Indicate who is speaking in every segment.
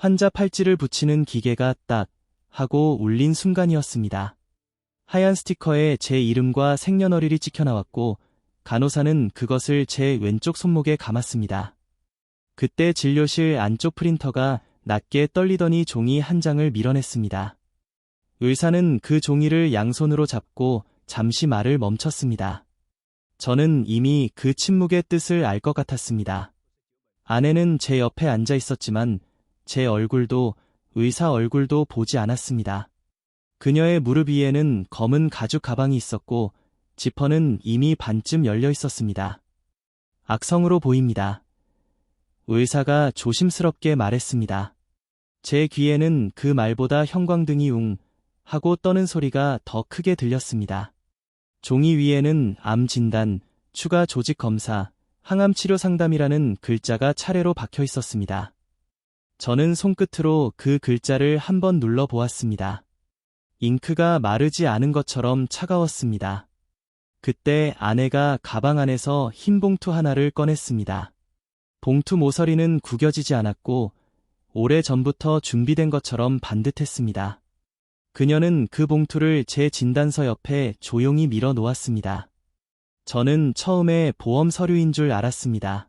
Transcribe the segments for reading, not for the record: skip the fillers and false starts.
Speaker 1: 환자 팔찌를 붙이는 기계가 딱 하고 울린 순간이었습니다. 하얀 스티커에 제 이름과 생년월일이 찍혀 나왔고 간호사는 그것을 제 왼쪽 손목에 감았습니다. 그때 진료실 안쪽 프린터가 낮게 떨리더니 종이 한 장을 밀어냈습니다. 의사는 그 종이를 양손으로 잡고 잠시 말을 멈췄습니다. 저는 이미 그 침묵의 뜻을 알 것 같았습니다. 아내는 제 옆에 앉아 있었지만 제 얼굴도 의사 얼굴도 보지 않았습니다. 그녀의 무릎 위에는 검은 가죽 가방이 있었고 지퍼는 이미 반쯤 열려 있었습니다. 악성으로 보입니다. 의사가 조심스럽게 말했습니다. 제 귀에는 그 말보다 형광등이 웅 하고 떠는 소리가 더 크게 들렸습니다. 종이 위에는 암 진단, 추가 조직 검사, 항암 치료 상담이라는 글자가 차례로 박혀 있었습니다. 저는 손끝으로 그 글자를 한번 눌러 보았습니다. 잉크가 마르지 않은 것처럼 차가웠습니다. 그때 아내가 가방 안에서 흰 봉투 하나를 꺼냈습니다. 봉투 모서리는 구겨지지 않았고 오래전부터 준비된 것처럼 반듯했습니다. 그녀는 그 봉투를 제 진단서 옆에 조용히 밀어 놓았습니다. 저는 처음에 보험 서류인 줄 알았습니다.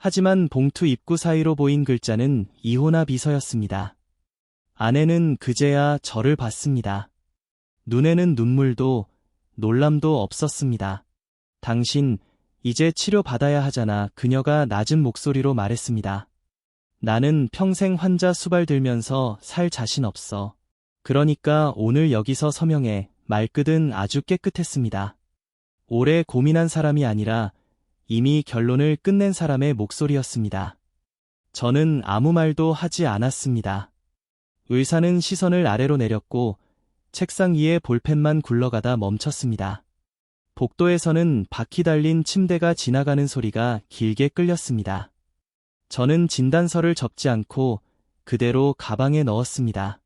Speaker 1: 하지만 봉투 입구 사이로 보인 글자는 이호나 비서였습니다. 아내는 그제야 저를 봤습니다. 눈에는 눈물도 놀람도 없었습니다. 당신 이제 치료받아야 하잖아. 그녀가 낮은 목소리로 말했습니다. 나는 평생 환자 수발 들면서 살 자신 없어. 그러니까 오늘 여기서 서명해. 말끝은 아주 깨끗했습니다. 오래 고민한 사람이 아니라 이미 결론을 끝낸 사람의 목소리였습니다. 저는 아무 말도 하지 않았습니다. 의사는 시선을 아래로 내렸고 책상 위에 볼펜만 굴러가다 멈췄습니다. 복도에서는 바퀴 달린 침대가 지나가는 소리가 길게 끌렸습니다. 저는 진단서를 접지 않고 그대로 가방에 넣었습니다.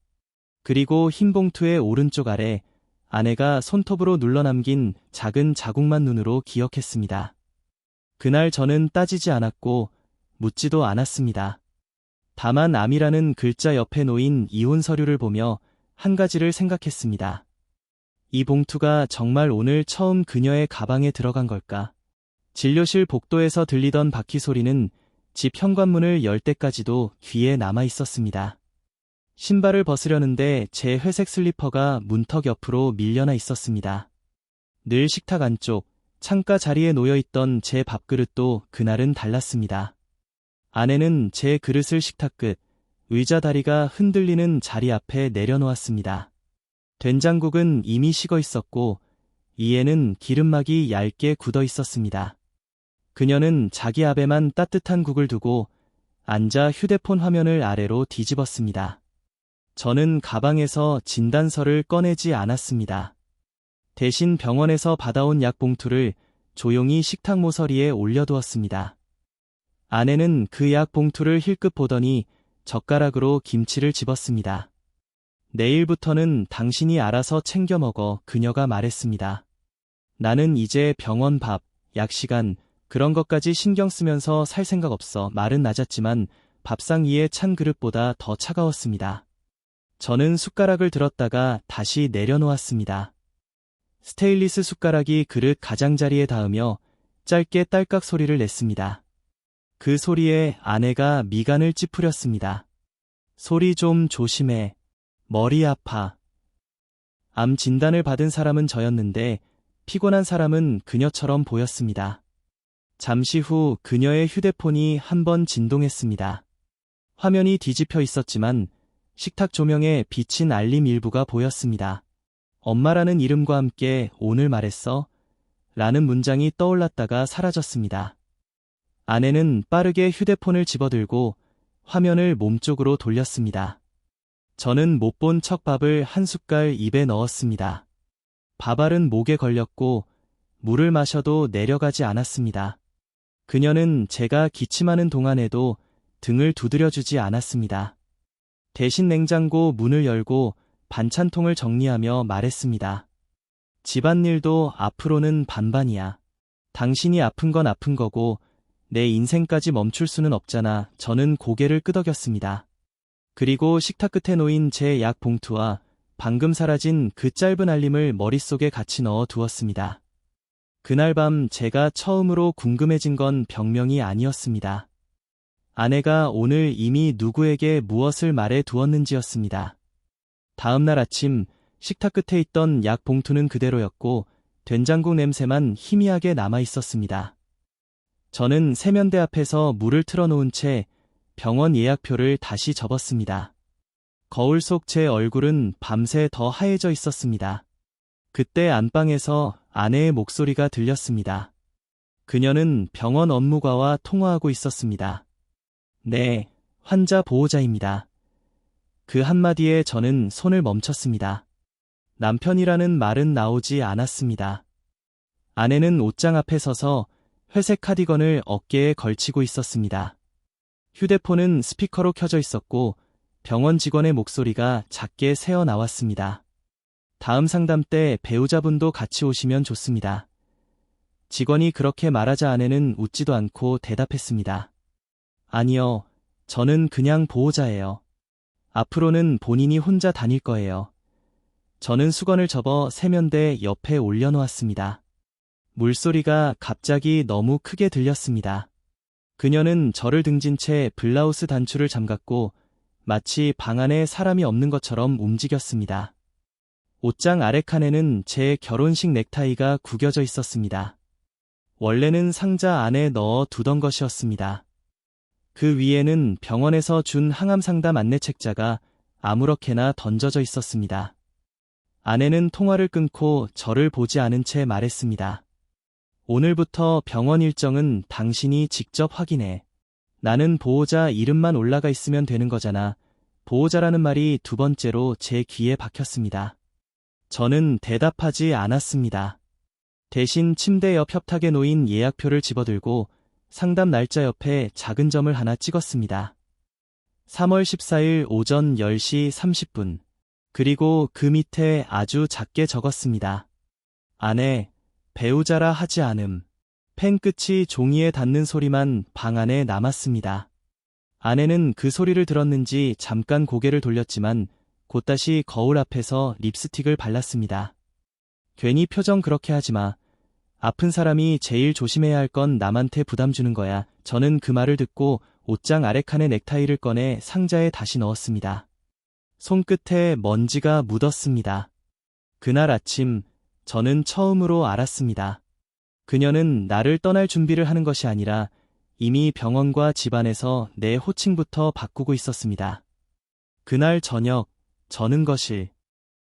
Speaker 1: 그리고 흰 봉투의 오른쪽 아래 아내가 손톱으로 눌러남긴 작은 자국만 눈으로 기억했습니다. 그날 저는 따지지 않았고 묻지도 않았습니다. 다만 암이라는 글자 옆에 놓인 이혼 서류를 보며 한 가지를 생각했습니다. 이 봉투가 정말 오늘 처음 그녀의 가방에 들어간 걸까? 진료실 복도에서 들리던 바퀴 소리는 집 현관문을 열 때까지도 귀에 남아 있었습니다. 신발을 벗으려는데 제 회색 슬리퍼가 문턱 옆으로 밀려나 있었습니다. 늘 식탁 안쪽, 창가 자리에 놓여있던 제 밥그릇도 그날은 달랐습니다. 아내는 제 그릇을 식탁 끝, 의자 다리가 흔들리는 자리 앞에 내려놓았습니다. 된장국은 이미 식어 있었고 이에는 기름막이 얇게 굳어 있었습니다. 그녀는 자기 앞에만 따뜻한 국을 두고 앉아 휴대폰 화면을 아래로 뒤집었습니다. 저는 가방에서 진단서를 꺼내지 않았습니다. 대신 병원에서 받아온 약 봉투를 조용히 식탁 모서리에 올려두었습니다. 아내는 그 약 봉투를 힐끗 보더니 젓가락으로 김치를 집었습니다. 내일부터는 당신이 알아서 챙겨 먹어. 그녀가 말했습니다. 나는 이제 병원 밥, 약 시간, 그런 것까지 신경 쓰면서 살 생각 없어. 말은 낮았지만 밥상 위의 찬 그릇보다 더 차가웠습니다. 저는 숟가락을 들었다가 다시 내려놓았습니다. 스테인리스 숟가락이 그릇 가장자리에 닿으며 짧게 딸깍 소리를 냈습니다. 그 소리에 아내가 미간을 찌푸렸습니다. 소리 좀 조심해. 머리 아파. 암 진단을 받은 사람은 저였는데 피곤한 사람은 그녀처럼 보였습니다. 잠시 후 그녀의 휴대폰이 한번 진동했습니다. 화면이 뒤집혀 있었지만 식탁 조명에 비친 알림 일부가 보였습니다. 엄마라는 이름과 함께 오늘 말했어? 라는 문장이 떠올랐다가 사라졌습니다. 아내는 빠르게 휴대폰을 집어들고 화면을 몸쪽으로 돌렸습니다. 저는 못 본 척 밥을 한 숟갈 입에 넣었습니다. 밥알은 목에 걸렸고 물을 마셔도 내려가지 않았습니다. 그녀는 제가 기침하는 동안에도 등을 두드려주지 않았습니다. 대신 냉장고 문을 열고 반찬통을 정리하며 말했습니다. 집안일도 앞으로는 반반이야. 당신이 아픈 건 아픈 거고 내 인생까지 멈출 수는 없잖아. 저는 고개를 끄덕였습니다. 그리고 식탁 끝에 놓인 제 약 봉투와 방금 사라진 그 짧은 알림을 머릿속에 같이 넣어 두었습니다. 그날 밤 제가 처음으로 궁금해진 건 병명이 아니었습니다. 아내가 오늘 이미 누구에게 무엇을 말해 두었는지였습니다. 다음 날 아침 식탁 끝에 있던 약 봉투는 그대로였고 된장국 냄새만 희미하게 남아 있었습니다. 저는 세면대 앞에서 물을 틀어놓은 채 병원 예약표를 다시 접었습니다. 거울 속 제 얼굴은 밤새 더 하얘져 있었습니다. 그때 안방에서 아내의 목소리가 들렸습니다. 그녀는 병원 업무과와 통화하고 있었습니다. 네, 환자 보호자입니다. 그 한마디에 저는 손을 멈췄습니다. 남편이라는 말은 나오지 않았습니다. 아내는 옷장 앞에 서서 회색 카디건을 어깨에 걸치고 있었습니다. 휴대폰은 스피커로 켜져 있었고 병원 직원의 목소리가 작게 새어 나왔습니다. 다음 상담 때 배우자분도 같이 오시면 좋습니다. 직원이 그렇게 말하자 아내는 웃지도 않고 대답했습니다. 아니요, 저는 그냥 보호자예요. 앞으로는 본인이 혼자 다닐 거예요. 저는 수건을 접어 세면대 옆에 올려놓았습니다. 물소리가 갑자기 너무 크게 들렸습니다. 그녀는 저를 등진 채 블라우스 단추를 잠갔고 마치 방 안에 사람이 없는 것처럼 움직였습니다. 옷장 아래 칸에는 제 결혼식 넥타이가 구겨져 있었습니다. 원래는 상자 안에 넣어 두던 것이었습니다. 그 위에는 병원에서 준 항암 상담 안내 책자가 아무렇게나 던져져 있었습니다. 아내는 통화를 끊고 저를 보지 않은 채 말했습니다. 오늘부터 병원 일정은 당신이 직접 확인해. 나는 보호자 이름만 올라가 있으면 되는 거잖아. 보호자라는 말이 두 번째로 제 귀에 박혔습니다. 저는 대답하지 않았습니다. 대신 침대 옆 협탁에 놓인 예약표를 집어들고 상담 날짜 옆에 작은 점을 하나 찍었습니다. 3월 14일 오전 10시 30분. 그리고 그 밑에 아주 작게 적었습니다. 아내, 배우자라 하지 않음. 펜 끝이 종이에 닿는 소리만 방 안에 남았습니다. 아내는 그 소리를 들었는지 잠깐 고개를 돌렸지만 곧 다시 거울 앞에서 립스틱을 발랐습니다. 괜히 표정 그렇게 하지 마. 아픈 사람이 제일 조심해야 할 건 남한테 부담 주는 거야. 저는 그 말을 듣고 옷장 아래 칸의 넥타이를 꺼내 상자에 다시 넣었습니다. 손끝에 먼지가 묻었습니다. 그날 아침 저는 처음으로 알았습니다. 그녀는 나를 떠날 준비를 하는 것이 아니라 이미 병원과 집안에서 내 호칭부터 바꾸고 있었습니다. 그날 저녁 저는 거실,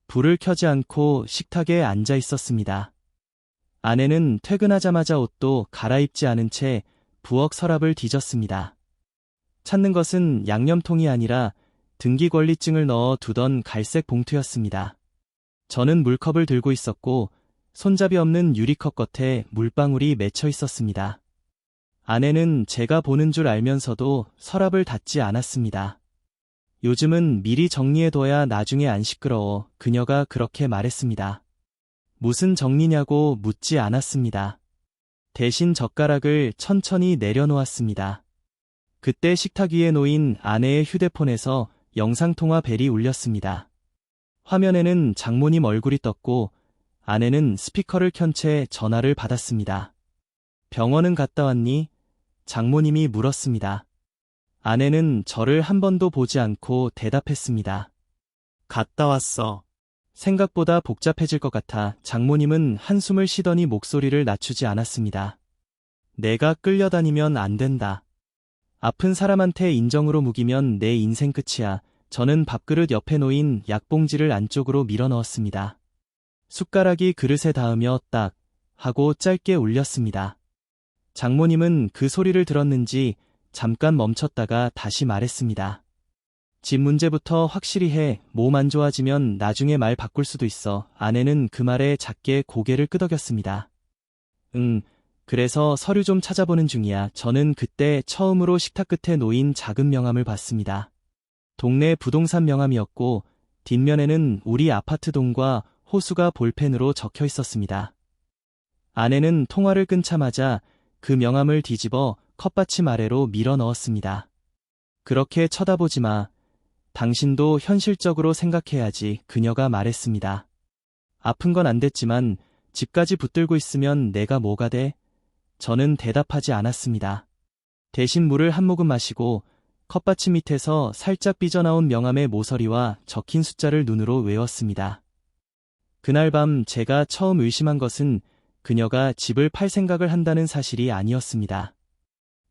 Speaker 1: 불을 켜지 않고 식탁에 앉아 있었습니다. 아내는 퇴근하자마자 옷도 갈아입지 않은 채 부엌 서랍을 뒤졌습니다. 찾는 것은 양념통이 아니라 등기권리증을 넣어 두던 갈색 봉투였습니다. 저는 물컵을 들고 있었고 손잡이 없는 유리컵 겉에 물방울이 맺혀 있었습니다. 아내는 제가 보는 줄 알면서도 서랍을 닫지 않았습니다. 요즘은 미리 정리해둬야 나중에 안 시끄러워. 그녀가 그렇게 말했습니다. 무슨 정리냐고 묻지 않았습니다. 대신 젓가락을 천천히 내려놓았습니다. 그때 식탁 위에 놓인 아내의 휴대폰에서 영상통화 벨이 울렸습니다. 화면에는 장모님 얼굴이 떴고 아내는 스피커를 켠 채 전화를 받았습니다. 병원은 갔다 왔니? 장모님이 물었습니다. 아내는 저를 한 번도 보지 않고 대답했습니다. 갔다 왔어. 생각보다 복잡해질 것 같아. 장모님은 한숨을 쉬더니 목소리를 낮추지 않았습니다. 내가 끌려다니면 안 된다. 아픈 사람한테 인정으로 묵이면 내 인생 끝이야. 저는 밥그릇 옆에 놓인 약봉지를 안쪽으로 밀어 넣었습니다. 숟가락이 그릇에 닿으며 딱 하고 짧게 울렸습니다. 장모님은 그 소리를 들었는지 잠깐 멈췄다가 다시 말했습니다. 집 문제부터 확실히 해. 몸 안 좋아지면 나중에 말 바꿀 수도 있어. 아내는 그 말에 작게 고개를 끄덕였습니다. 그래서 서류 좀 찾아보는 중이야. 저는 그때 처음으로 식탁 끝에 놓인 작은 명함을 봤습니다. 동네 부동산 명함이었고 뒷면에는 우리 아파트 동과 호수가 볼펜으로 적혀 있었습니다. 아내는 통화를 끊자마자 그 명함을 뒤집어 컵받침 아래로 밀어 넣었습니다. 그렇게 쳐다보지 마. 당신도 현실적으로 생각해야지, 그녀가 말했습니다. 아픈 건 안 됐지만 집까지 붙들고 있으면 내가 뭐가 돼? 저는 대답하지 않았습니다. 대신 물을 한 모금 마시고 컵받침 밑에서 살짝 삐져나온 명함의 모서리와 적힌 숫자를 눈으로 외웠습니다. 그날 밤 제가 처음 의심한 것은 그녀가 집을 팔 생각을 한다는 사실이 아니었습니다.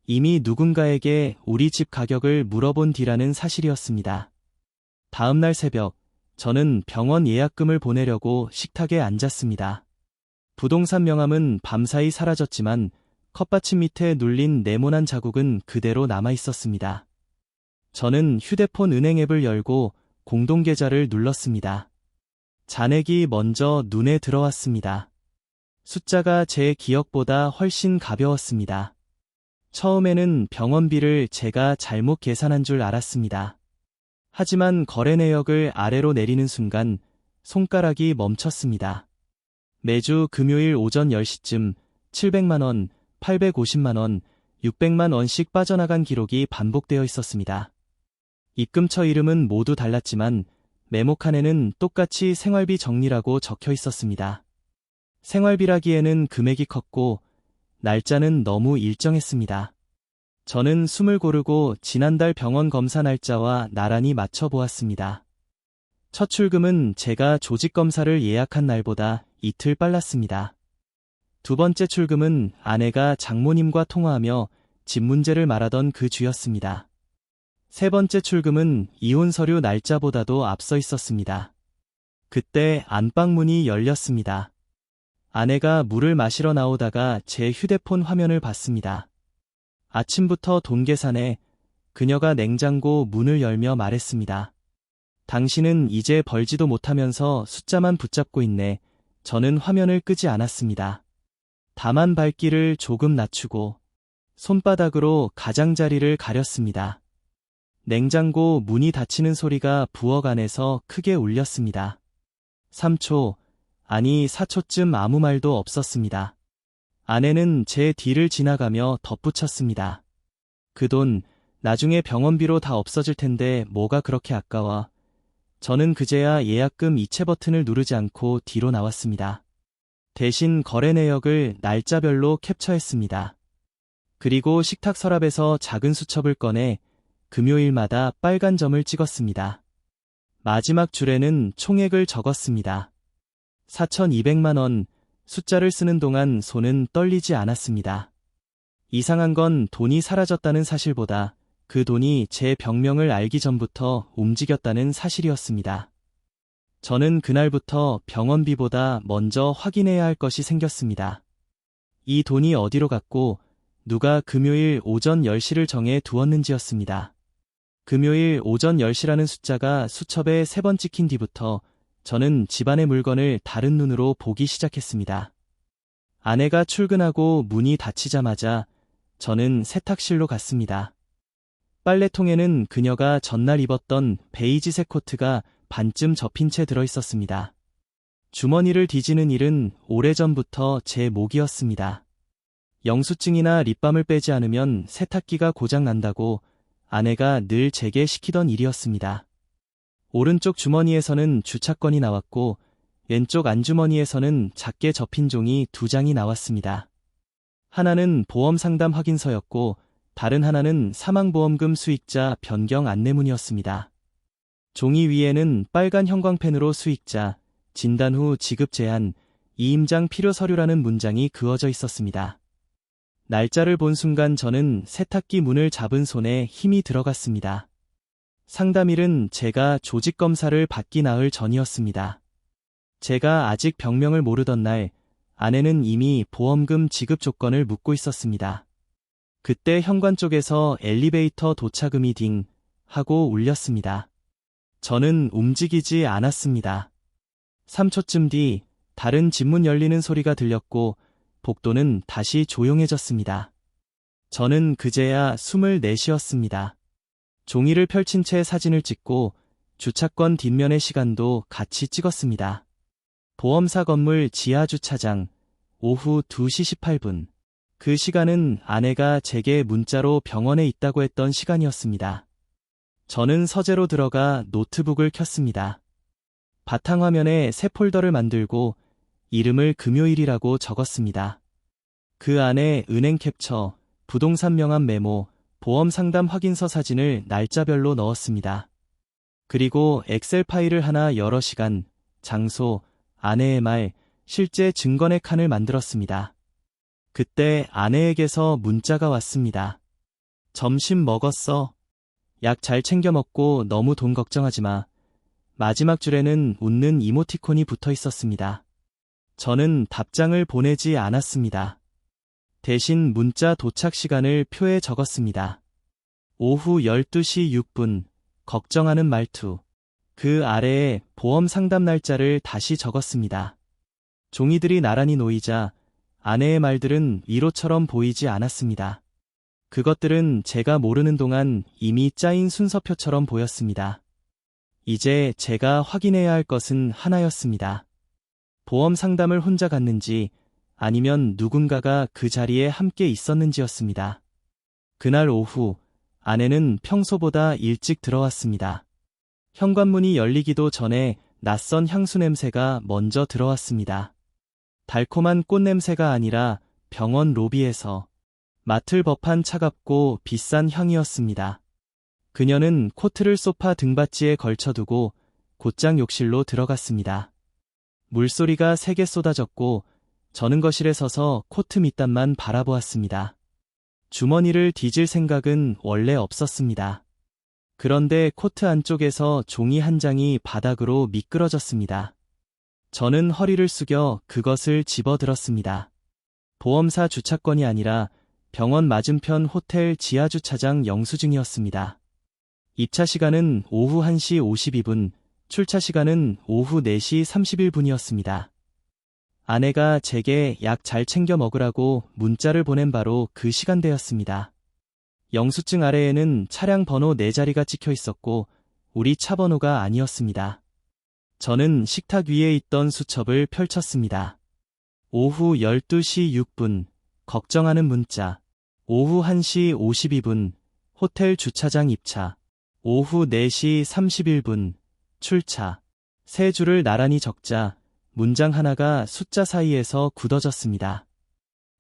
Speaker 1: 이미 누군가에게 우리 집 가격을 물어본 뒤라는 사실이었습니다. 다음 날 새벽, 저는 병원 예약금을 보내려고 식탁에 앉았습니다. 부동산 명함은 밤사이 사라졌지만 컵받침 밑에 눌린 네모난 자국은 그대로 남아 있었습니다. 저는 휴대폰 은행 앱을 열고 공동계좌를 눌렀습니다. 잔액이 먼저 눈에 들어왔습니다. 숫자가 제 기억보다 훨씬 가벼웠습니다. 처음에는 병원비를 제가 잘못 계산한 줄 알았습니다. 하지만 거래 내역을 아래로 내리는 순간 손가락이 멈췄습니다. 매주 금요일 오전 10시쯤 700만 원, 850만 원, 600만 원씩 빠져나간 기록이 반복되어 있었습니다. 입금처 이름은 모두 달랐지만 메모칸에는 똑같이 생활비 정리라고 적혀 있었습니다. 생활비라기에는 금액이 컸고 날짜는 너무 일정했습니다. 저는 숨을 고르고 지난달 병원 검사 날짜와 나란히 맞춰보았습니다. 첫 출금은 제가 조직검사를 예약한 날보다 이틀 빨랐습니다. 두 번째 출금은 아내가 장모님과 통화하며 집 문제를 말하던 그 주였습니다. 세 번째 출금은 이혼 서류 날짜보다도 앞서 있었습니다. 그때 안방문이 열렸습니다. 아내가 물을 마시러 나오다가 제 휴대폰 화면을 봤습니다. 아침부터 돈 계산해. 그녀가 냉장고 문을 열며 말했습니다. 당신은 이제 벌지도 못하면서 숫자만 붙잡고 있네. 저는 화면을 끄지 않았습니다. 다만 발길을 조금 낮추고 손바닥으로 가장자리를 가렸습니다. 냉장고 문이 닫히는 소리가 부엌 안에서 크게 울렸습니다. 3초, 아니 4초쯤 아무 말도 없었습니다. 아내는 제 뒤를 지나가며 덧붙였습니다. 그 돈, 나중에 병원비로 다 없어질 텐데 뭐가 그렇게 아까워. 저는 그제야 예약금 이체 버튼을 누르지 않고 뒤로 나왔습니다. 대신 거래 내역을 날짜별로 캡처했습니다. 그리고 식탁 서랍에서 작은 수첩을 꺼내 금요일마다 빨간 점을 찍었습니다. 마지막 줄에는 총액을 적었습니다. 4,200만 원, 숫자를 쓰는 동안 손은 떨리지 않았습니다. 이상한 건 돈이 사라졌다는 사실보다 그 돈이 제 병명을 알기 전부터 움직였다는 사실이었습니다. 저는 그날부터 병원비보다 먼저 확인해야 할 것이 생겼습니다. 이 돈이 어디로 갔고 누가 금요일 오전 10시를 정해 두었는지였습니다. 금요일 오전 10시라는 숫자가 수첩에 3번 찍힌 뒤부터 저는 집안의 물건을 다른 눈으로 보기 시작했습니다. 아내가 출근하고 문이 닫히자마자 저는 세탁실로 갔습니다. 빨래통에는 그녀가 전날 입었던 베이지색 코트가 반쯤 접힌 채 들어있었습니다. 주머니를 뒤지는 일은 오래전부터 제 몫이었습니다. 영수증이나 립밤을 빼지 않으면 세탁기가 고장난다고 아내가 늘 제게 시키던 일이었습니다. 오른쪽 주머니에서는 주차권이 나왔고 왼쪽 안주머니에서는 작게 접힌 종이 2장이 나왔습니다. 하나는 보험 상담 확인서였고 다른 하나는 사망보험금 수익자 변경 안내문이었습니다. 종이 위에는 빨간 형광펜으로 수익자, 진단 후 지급 제한, 이임장 필요 서류라는 문장이 그어져 있었습니다. 날짜를 본 순간 저는 세탁기 문을 잡은 손에 힘이 들어갔습니다. 상담일은 제가 조직검사를 받기 나흘 전이었습니다. 제가 아직 병명을 모르던 날, 아내는 이미 보험금 지급 조건을 묻고 있었습니다. 그때 현관 쪽에서 엘리베이터 도착음이 딩 하고 울렸습니다. 저는 움직이지 않았습니다. 3초쯤 뒤 다른 집문 열리는 소리가 들렸고 복도는 다시 조용해졌습니다. 저는 그제야 숨을 내쉬었습니다. 종이를 펼친 채 사진을 찍고 주차권 뒷면의 시간도 같이 찍었습니다. 보험사 건물 지하주차장, 오후 2시 18분. 그 시간은 아내가 제게 문자로 병원에 있다고 했던 시간이었습니다. 저는 서재로 들어가 노트북을 켰습니다. 바탕화면에 새 폴더를 만들고 이름을 금요일이라고 적었습니다. 그 안에 은행 캡처, 부동산 명함 메모, 보험 상담 확인서 사진을 날짜별로 넣었습니다. 그리고 엑셀 파일을 하나 여러 시간, 장소, 아내의 말, 실제 증거의 칸을 만들었습니다. 그때 아내에게서 문자가 왔습니다. 점심 먹었어? 약 잘 챙겨 먹고 너무 돈 걱정하지 마. 마지막 줄에는 웃는 이모티콘이 붙어 있었습니다. 저는 답장을 보내지 않았습니다. 대신 문자 도착 시간을 표에 적었습니다. 오후 12시 6분, 걱정하는 말투. 그 아래에 보험 상담 날짜를 다시 적었습니다. 종이들이 나란히 놓이자 아내의 말들은 위로처럼 보이지 않았습니다. 그것들은 제가 모르는 동안 이미 짜인 순서표처럼 보였습니다. 이제 제가 확인해야 할 것은 하나였습니다. 보험 상담을 혼자 갔는지 아니면 누군가가 그 자리에 함께 있었는지였습니다. 그날 오후 아내는 평소보다 일찍 들어왔습니다. 현관문이 열리기도 전에 낯선 향수 냄새가 먼저 들어왔습니다. 달콤한 꽃 냄새가 아니라 병원 로비에서 맡을 법한 차갑고 비싼 향이었습니다. 그녀는 코트를 소파 등받이에 걸쳐두고 곧장 욕실로 들어갔습니다. 물소리가 세게 쏟아졌고 저는 거실에 서서 코트 밑단만 바라보았습니다. 주머니를 뒤질 생각은 원래 없었습니다. 그런데 코트 안쪽에서 종이 한 장이 바닥으로 미끄러졌습니다. 저는 허리를 숙여 그것을 집어들었습니다. 보험사 주차권이 아니라 병원 맞은편 호텔 지하주차장 영수증이었습니다. 입차 시간은 오후 1시 52분, 출차 시간은 오후 4시 31분이었습니다. 아내가 제게 약 잘 챙겨 먹으라고 문자를 보낸 바로 그 시간대였습니다. 영수증 아래에는 차량 번호 4자리가 찍혀 있었고 우리 차 번호가 아니었습니다. 저는 식탁 위에 있던 수첩을 펼쳤습니다. 오후 12시 6분, 걱정하는 문자. 오후 1시 52분, 호텔 주차장 입차. 오후 4시 31분, 출차. 세 줄을 나란히 적자 문장 하나가 숫자 사이에서 굳어졌습니다.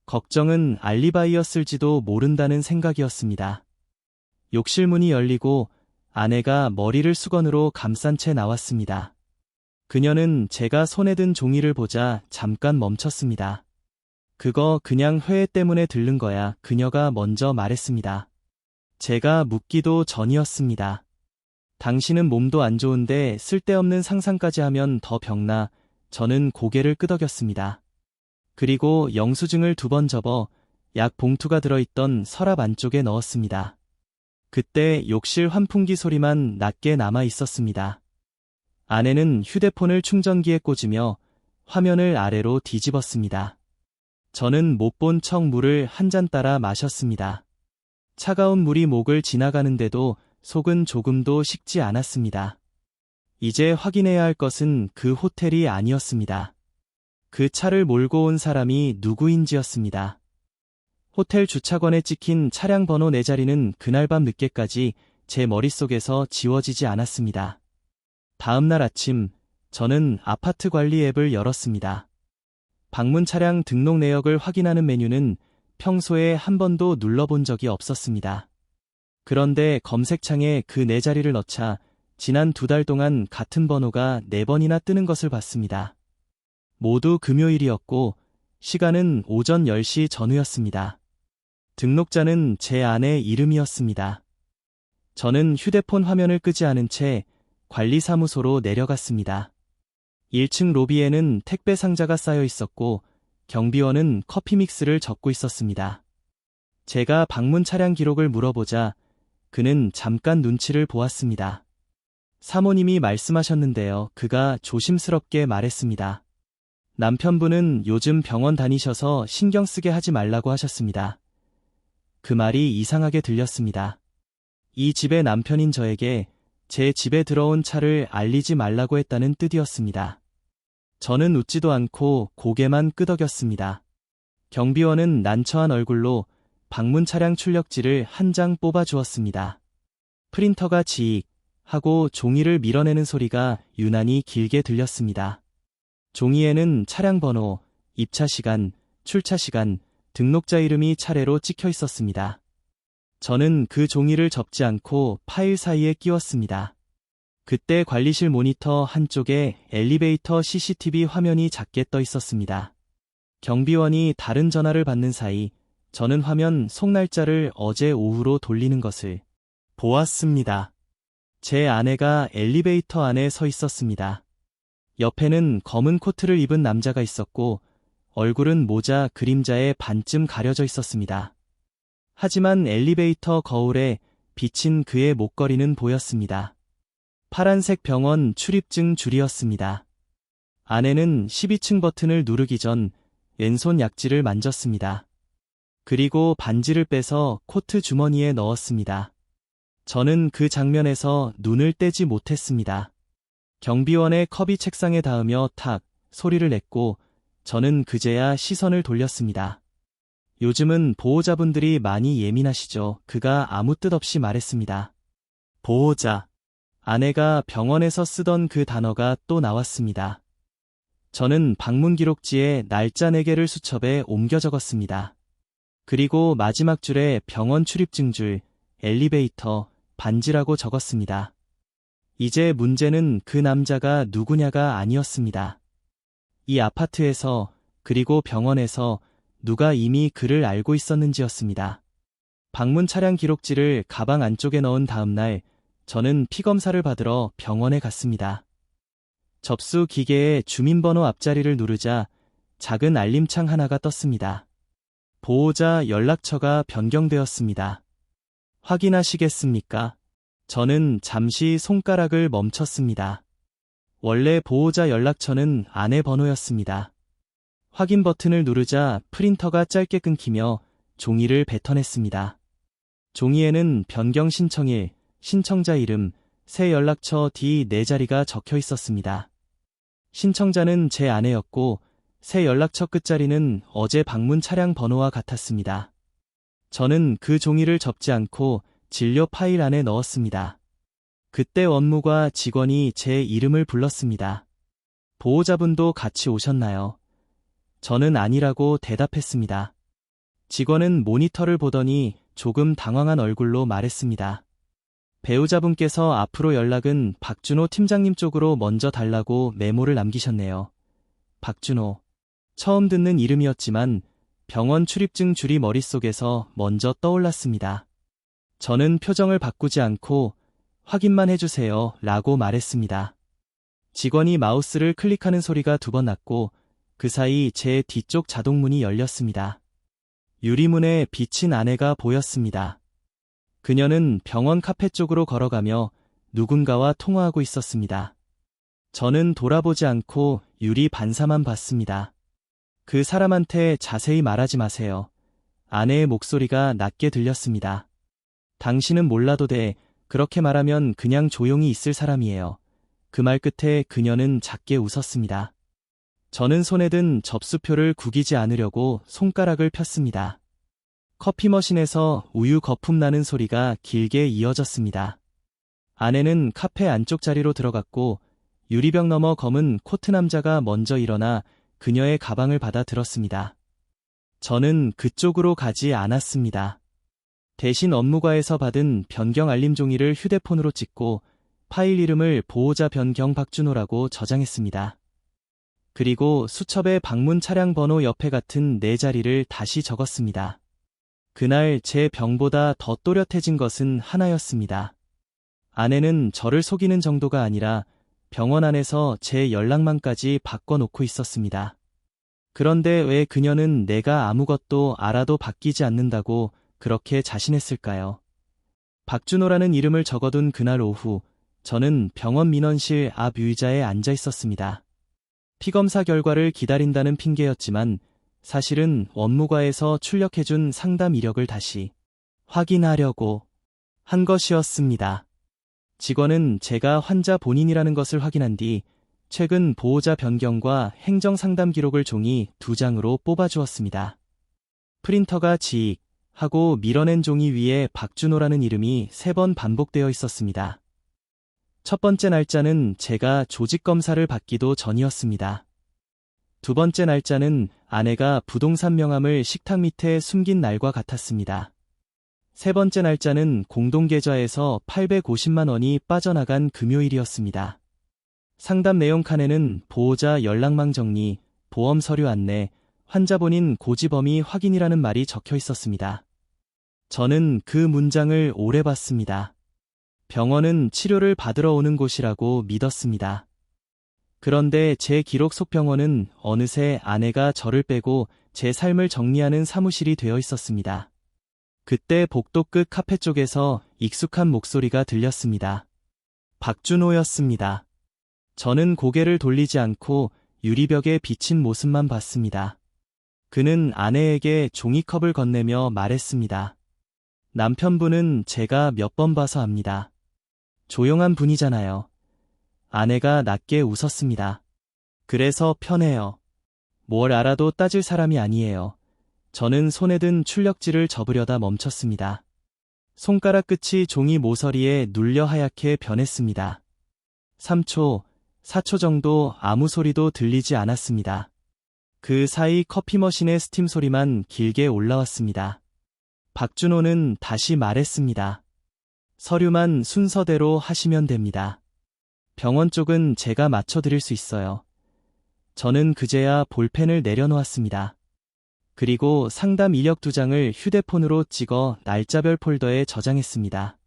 Speaker 1: 걱정은 알리바이였을지도 모른다는 생각이었습니다. 욕실 문이 열리고 아내가 머리를 수건으로 감싼 채 나왔습니다. 그녀는 제가 손에 든 종이를 보자 잠깐 멈췄습니다. 그거 그냥 회의 때문에 들른 거야. 그녀가 먼저 말했습니다. 제가 묻기도 전이었습니다. 당신은 몸도 안 좋은데 쓸데없는 상상까지 하면 더 병나. 저는 고개를 끄덕였습니다. 그리고 영수증을 2번 접어 약 봉투가 들어있던 서랍 안쪽에 넣었습니다. 그때 욕실 환풍기 소리만 낮게 남아 있었습니다. 아내는 휴대폰을 충전기에 꽂으며 화면을 아래로 뒤집었습니다. 저는 못 본 척 물을 한 잔 따라 마셨습니다. 차가운 물이 목을 지나가는데도 속은 조금도 식지 않았습니다. 이제 확인해야 할 것은 그 호텔이 아니었습니다. 그 차를 몰고 온 사람이 누구인지였습니다. 호텔 주차권에 찍힌 차량 번호 4자리는 그날 밤 늦게까지 제 머릿속에서 지워지지 않았습니다. 다음 날 아침, 저는 아파트 관리 앱을 열었습니다. 방문 차량 등록 내역을 확인하는 메뉴는 평소에 한 번도 눌러본 적이 없었습니다. 그런데 검색창에 그 4자리를 넣자 지난 2달 동안 같은 번호가 4번이나 뜨는 것을 봤습니다. 모두 금요일이었고 시간은 오전 10시 전후였습니다. 등록자는 제 아내 이름이었습니다. 저는 휴대폰 화면을 끄지 않은 채 관리사무소로 내려갔습니다. 1층 로비에는 택배 상자가 쌓여 있었고 경비원은 커피 믹스를 적고 있었습니다. 제가 방문 차량 기록을 물어보자 그는 잠깐 눈치를 보았습니다. 사모님이 말씀하셨는데요. 그가 조심스럽게 말했습니다. 남편분은 요즘 병원 다니셔서 신경 쓰게 하지 말라고 하셨습니다. 그 말이 이상하게 들렸습니다. 이 집의 남편인 저에게 제 집에 들어온 차를 알리지 말라고 했다는 뜻이었습니다. 저는 웃지도 않고 고개만 끄덕였습니다. 경비원은 난처한 얼굴로 방문 차량 출력지를 한 장 뽑아 주었습니다. 프린터가 지익 하고 종이를 밀어내는 소리가 유난히 길게 들렸습니다. 종이에는 차량 번호, 입차 시간, 출차 시간, 등록자 이름이 차례로 찍혀 있었습니다. 저는 그 종이를 접지 않고 파일 사이에 끼웠습니다. 그때 관리실 모니터 한쪽에 엘리베이터 CCTV 화면이 작게 떠 있었습니다. 경비원이 다른 전화를 받는 사이 저는 화면 속날짜를 어제 오후로 돌리는 것을 보았습니다. 제 아내가 엘리베이터 안에 서 있었습니다. 옆에는 검은 코트를 입은 남자가 있었고 얼굴은 모자 그림자에 반쯤 가려져 있었습니다. 하지만 엘리베이터 거울에 비친 그의 목걸이는 보였습니다. 파란색 병원 출입증 줄이었습니다. 아내는 12층 버튼을 누르기 전 왼손 약지를 만졌습니다. 그리고 반지를 빼서 코트 주머니에 넣었습니다. 저는 그 장면에서 눈을 떼지 못했습니다. 경비원의 컵이 책상에 닿으며 탁 소리를 냈고 저는 그제야 시선을 돌렸습니다. 요즘은 보호자분들이 많이 예민하시죠. 그가 아무 뜻 없이 말했습니다. 보호자. 아내가 병원에서 쓰던 그 단어가 또 나왔습니다. 저는 방문 기록지에 날짜 4개를 수첩에 옮겨 적었습니다. 그리고 마지막 줄에 병원 출입증 줄, 엘리베이터, 반지라고 적었습니다. 이제 문제는 그 남자가 누구냐가 아니었습니다. 이 아파트에서 그리고 병원에서 누가 이미 그를 알고 있었는지였습니다. 방문 차량 기록지를 가방 안쪽에 넣은 다음 날 저는 피검사를 받으러 병원에 갔습니다. 접수 기계에 주민번호 앞자리를 누르자 작은 알림창 하나가 떴습니다. 보호자 연락처가 변경되었습니다. 확인하시겠습니까? 저는 잠시 손가락을 멈췄습니다. 원래 보호자 연락처는 아내 번호였습니다. 확인 버튼을 누르자 프린터가 짧게 끊기며 종이를 뱉어냈습니다. 종이에는 변경 신청일, 신청자 이름, 새 연락처 뒤 4자리가 적혀 있었습니다. 신청자는 제 아내였고 새 연락처 끝자리는 어제 방문 차량 번호와 같았습니다. 저는 그 종이를 접지 않고 진료 파일 안에 넣었습니다. 그때 원무과 직원이 제 이름을 불렀습니다. 보호자분도 같이 오셨나요? 저는 아니라고 대답했습니다. 직원은 모니터를 보더니 조금 당황한 얼굴로 말했습니다. 배우자분께서 앞으로 연락은 박준호 팀장님 쪽으로 먼저 달라고 메모를 남기셨네요. 박준호. 처음 듣는 이름이었지만 병원 출입증 줄이 머릿속에서 먼저 떠올랐습니다. 저는 표정을 바꾸지 않고 확인만 해주세요 라고 말했습니다. 직원이 마우스를 클릭하는 소리가 2번 났고 그 사이 제 뒤쪽 자동문이 열렸습니다. 유리문에 비친 아내가 보였습니다. 그녀는 병원 카페 쪽으로 걸어가며 누군가와 통화하고 있었습니다. 저는 돌아보지 않고 유리 반사만 봤습니다. 그 사람한테 자세히 말하지 마세요. 아내의 목소리가 낮게 들렸습니다. 당신은 몰라도 돼. 그렇게 말하면 그냥 조용히 있을 사람이에요. 그 말 끝에 그녀는 작게 웃었습니다. 저는 손에 든 접수표를 구기지 않으려고 손가락을 폈습니다. 커피 머신에서 우유 거품 나는 소리가 길게 이어졌습니다. 아내는 카페 안쪽 자리로 들어갔고 유리병 너머 검은 코트 남자가 먼저 일어나 그녀의 가방을 받아 들었습니다. 저는 그쪽으로 가지 않았습니다. 대신 업무과에서 받은 변경 알림 종이를 휴대폰으로 찍고 파일 이름을 보호자 변경 박준호라고 저장했습니다. 그리고 수첩에 방문 차량 번호 옆에 같은 4자리를 다시 적었습니다. 그날 제 병보다 더 또렷해진 것은 하나였습니다. 아내는 저를 속이는 정도가 아니라 병원 안에서 제 연락망까지 바꿔놓고 있었습니다. 그런데 왜 그녀는 내가 아무것도 알아도 바뀌지 않는다고 그렇게 자신했을까요? 박준호라는 이름을 적어둔 그날 오후, 저는 병원 민원실 앞 의자에 앉아 있었습니다. 피검사 결과를 기다린다는 핑계였지만 사실은 원무과에서 출력해준 상담 이력을 다시 확인하려고 한 것이었습니다. 직원은 제가 환자 본인이라는 것을 확인한 뒤 최근 보호자 변경과 행정 상담 기록을 종이 2장으로 뽑아주었습니다. 프린터가 지익 하고 밀어낸 종이 위에 박준호라는 이름이 3번 반복되어 있었습니다. 첫 번째 날짜는 제가 조직검사를 받기도 전이었습니다. 두 번째 날짜는 아내가 부동산 명함을 식탁 밑에 숨긴 날과 같았습니다. 세 번째 날짜는 공동계좌에서 850만 원이 빠져나간 금요일이었습니다. 상담 내용 칸에는 보호자 연락망 정리, 보험 서류 안내, 환자 본인 고지 범위 확인이라는 말이 적혀 있었습니다. 저는 그 문장을 오래 봤습니다. 병원은 치료를 받으러 오는 곳이라고 믿었습니다. 그런데 제 기록 속 병원은 어느새 아내가 저를 빼고 제 삶을 정리하는 사무실이 되어 있었습니다. 그때 복도 끝 카페 쪽에서 익숙한 목소리가 들렸습니다. 박준호였습니다. 저는 고개를 돌리지 않고 유리벽에 비친 모습만 봤습니다. 그는 아내에게 종이컵을 건네며 말했습니다. 남편분은 제가 몇 번 봐서 압니다. 조용한 분이잖아요. 아내가 낮게 웃었습니다. 그래서 편해요. 뭘 알아도 따질 사람이 아니에요. 저는 손에 든 출력지를 접으려다 멈췄습니다. 손가락 끝이 종이 모서리에 눌려 하얗게 변했습니다. 3초, 4초 정도 아무 소리도 들리지 않았습니다. 그 사이 커피 머신의 스팀 소리만 길게 올라왔습니다. 박준호는 다시 말했습니다. 서류만 순서대로 하시면 됩니다. 병원 쪽은 제가 맞춰드릴 수 있어요. 저는 그제야 볼펜을 내려놓았습니다. 그리고 상담 이력 2장을 휴대폰으로 찍어 날짜별 폴더에 저장했습니다.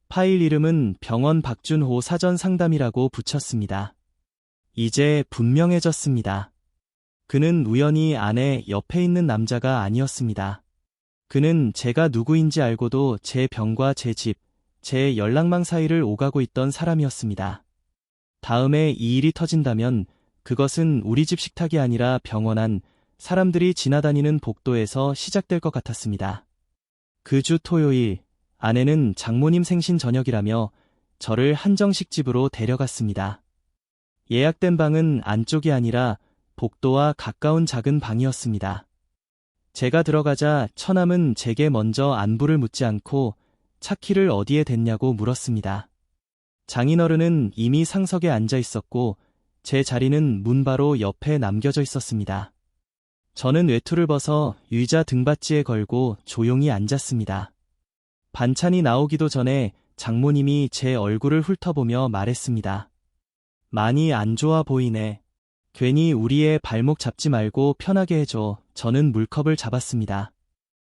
Speaker 1: 파일 이름은 병원 박준호 사전 상담이라고 붙였습니다. 이제 분명해졌습니다. 그는 우연히 아내 옆에 있는 남자가 아니었습니다. 그는 제가 누구인지 알고도 제 병과 제 집, 제 연락망 사이를 오가고 있던 사람이었습니다. 다음에 이 일이 터진다면 그것은 우리 집 식탁이 아니라 병원 안 사람들이 지나다니는 복도에서 시작될 것 같았습니다. 그 주 토요일, 아내는 장모님 생신 저녁이라며 저를 한정식 집으로 데려갔습니다. 예약된 방은 안쪽이 아니라 복도와 가까운 작은 방이었습니다. 제가 들어가자 처남은 제게 먼저 안부를 묻지 않고 차 키를 어디에 댔냐고 물었습니다. 장인어른은 이미 상석에 앉아 있었고 제 자리는 문 바로 옆에 남겨져 있었습니다. 저는 외투를 벗어 의자 등받이에 걸고 조용히 앉았습니다. 반찬이 나오기도 전에 장모님이 제 얼굴을 훑어보며 말했습니다. 많이 안 좋아 보이네. 괜히 우리의 발목 잡지 말고 편하게 해줘. 저는 물컵을 잡았습니다.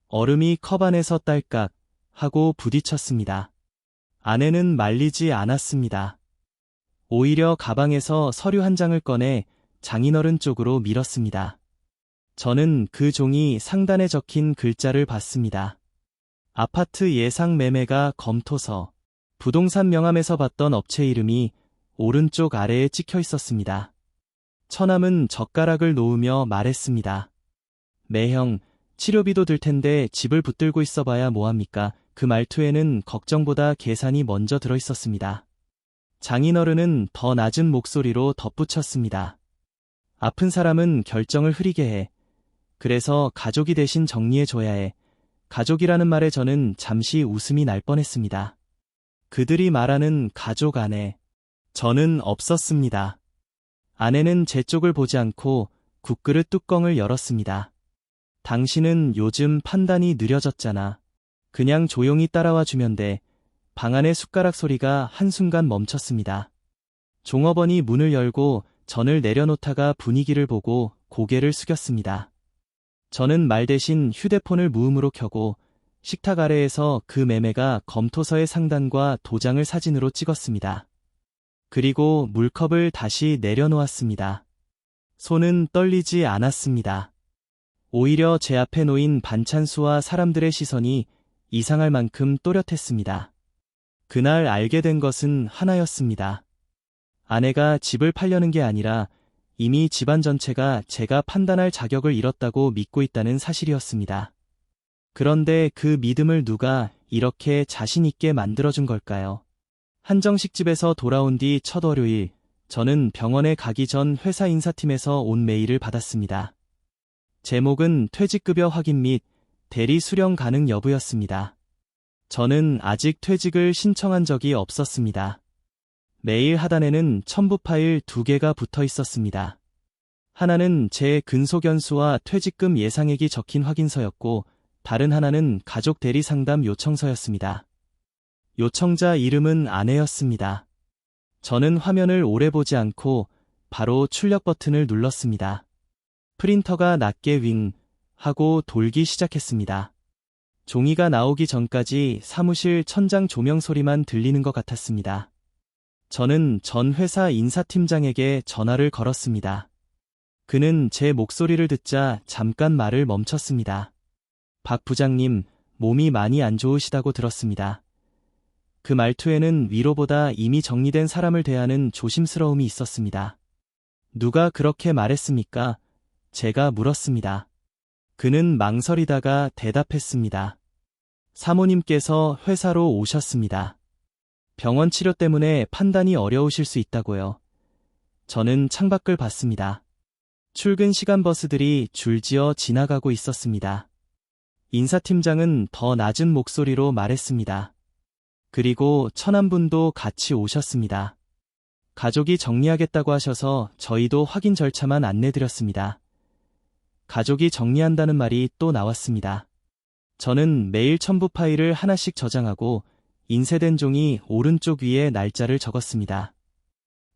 Speaker 1: 얼음이 컵 안에서 딸깍 하고 부딪혔습니다. 아내는 말리지 않았습니다. 오히려 가방에서 서류 한 장을 꺼내 장인어른 쪽으로 밀었습니다. 저는 그 종이 상단에 적힌 글자를 봤습니다. 아파트 예상 매매가 검토서. 부동산 명함에서 봤던 업체 이름이 오른쪽 아래에 찍혀 있었습니다. 처남은 젓가락을 놓으며 말했습니다. 매형, 치료비도 들 텐데 집을 붙들고 있어봐야 뭐합니까? 그 말투에는 걱정보다 계산이 먼저 들어 있었습니다. 장인어른은 더 낮은 목소리로 덧붙였습니다. 아픈 사람은 결정을 흐리게 해. 그래서 가족이 대신 정리해줘야 해. 가족이라는 말에 저는 잠시 웃음이 날 뻔했습니다. 그들이 말하는 가족 안에 저는 없었습니다. 아내는 제 쪽을 보지 않고 국그릇 뚜껑을 열었습니다. 당신은 요즘 판단이 느려졌잖아. 그냥 조용히 따라와 주면 돼. 방 안의 숟가락 소리가 한순간 멈췄습니다. 종업원이 문을 열고 전을 내려놓다가 분위기를 보고 고개를 숙였습니다. 저는 말 대신 휴대폰을 무음으로 켜고 식탁 아래에서 그 매매가 검토서의 상단과 도장을 사진으로 찍었습니다. 그리고 물컵을 다시 내려놓았습니다. 손은 떨리지 않았습니다. 오히려 제 앞에 놓인 반찬수와 사람들의 시선이 이상할 만큼 또렷했습니다. 그날 알게 된 것은 하나였습니다. 아내가 집을 팔려는 게 아니라 이미 집안 전체가 제가 판단할 자격을 잃었다고 믿고 있다는 사실이었습니다. 그런데 그 믿음을 누가 이렇게 자신 있게 만들어준 걸까요? 한정식집에서 돌아온 뒤 첫 월요일, 저는 병원에 가기 전 회사 인사팀에서 온 메일을 받았습니다. 제목은 퇴직급여 확인 및 대리 수령 가능 여부였습니다. 저는 아직 퇴직을 신청한 적이 없었습니다. 메일 하단에는 첨부 파일 2개가 붙어 있었습니다. 하나는 제 근속연수와 퇴직금 예상액이 적힌 확인서였고, 다른 하나는 가족 대리 상담 요청서였습니다. 요청자 이름은 아내였습니다. 저는 화면을 오래 보지 않고 바로 출력 버튼을 눌렀습니다. 프린터가 낮게 윙 하고 돌기 시작했습니다. 종이가 나오기 전까지 사무실 천장 조명 소리만 들리는 것 같았습니다. 저는 전 회사 인사팀장에게 전화를 걸었습니다. 그는 제 목소리를 듣자 잠깐 말을 멈췄습니다. 박 부장님, 몸이 많이 안 좋으시다고 들었습니다. 그 말투에는 위로보다 이미 정리된 사람을 대하는 조심스러움이 있었습니다. 누가 그렇게 말했습니까? 제가 물었습니다. 그는 망설이다가 대답했습니다. 사모님께서 회사로 오셨습니다. 병원 치료 때문에 판단이 어려우실 수 있다고요. 저는 창밖을 봤습니다. 출근 시간 버스들이 줄지어 지나가고 있었습니다. 인사팀장은 더 낮은 목소리로 말했습니다. 그리고 천안분도 같이 오셨습니다. 가족이 정리하겠다고 하셔서 저희도 확인 절차만 안내드렸습니다. 가족이 정리한다는 말이 또 나왔습니다. 저는 메일 첨부 파일을 하나씩 저장하고 인쇄된 종이 오른쪽 위에 날짜를 적었습니다.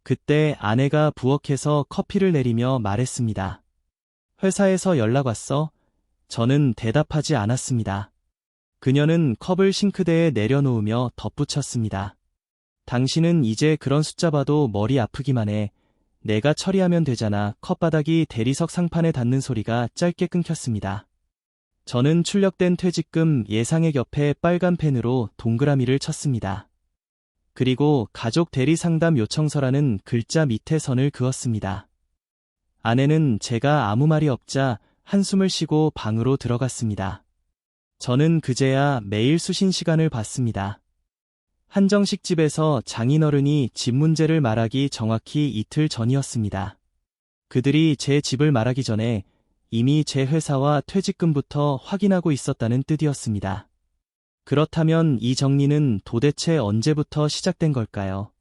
Speaker 1: 그때 아내가 부엌에서 커피를 내리며 말했습니다. 회사에서 연락 왔어? 저는 대답하지 않았습니다. 그녀는 컵을 싱크대에 내려놓으며 덧붙였습니다. 당신은 이제 그런 숫자 봐도 머리 아프기만 해. 내가 처리하면 되잖아. 컵바닥이 대리석 상판에 닿는 소리가 짧게 끊겼습니다. 저는 출력된 퇴직금 예상액 옆에 빨간 펜으로 동그라미를 쳤습니다. 그리고 가족 대리 상담 요청서라는 글자 밑에 선을 그었습니다. 아내는 제가 아무 말이 없자 한숨을 쉬고 방으로 들어갔습니다. 저는 그제야 매일 수신 시간을 봤습니다. 한정식 집에서 장인어른이 집 문제를 말하기 정확히 이틀 전이었습니다. 그들이 제 집을 말하기 전에 이미 제 회사와 퇴직금부터 확인하고 있었다는 뜻이었습니다. 그렇다면 이 정리는 도대체 언제부터 시작된 걸까요?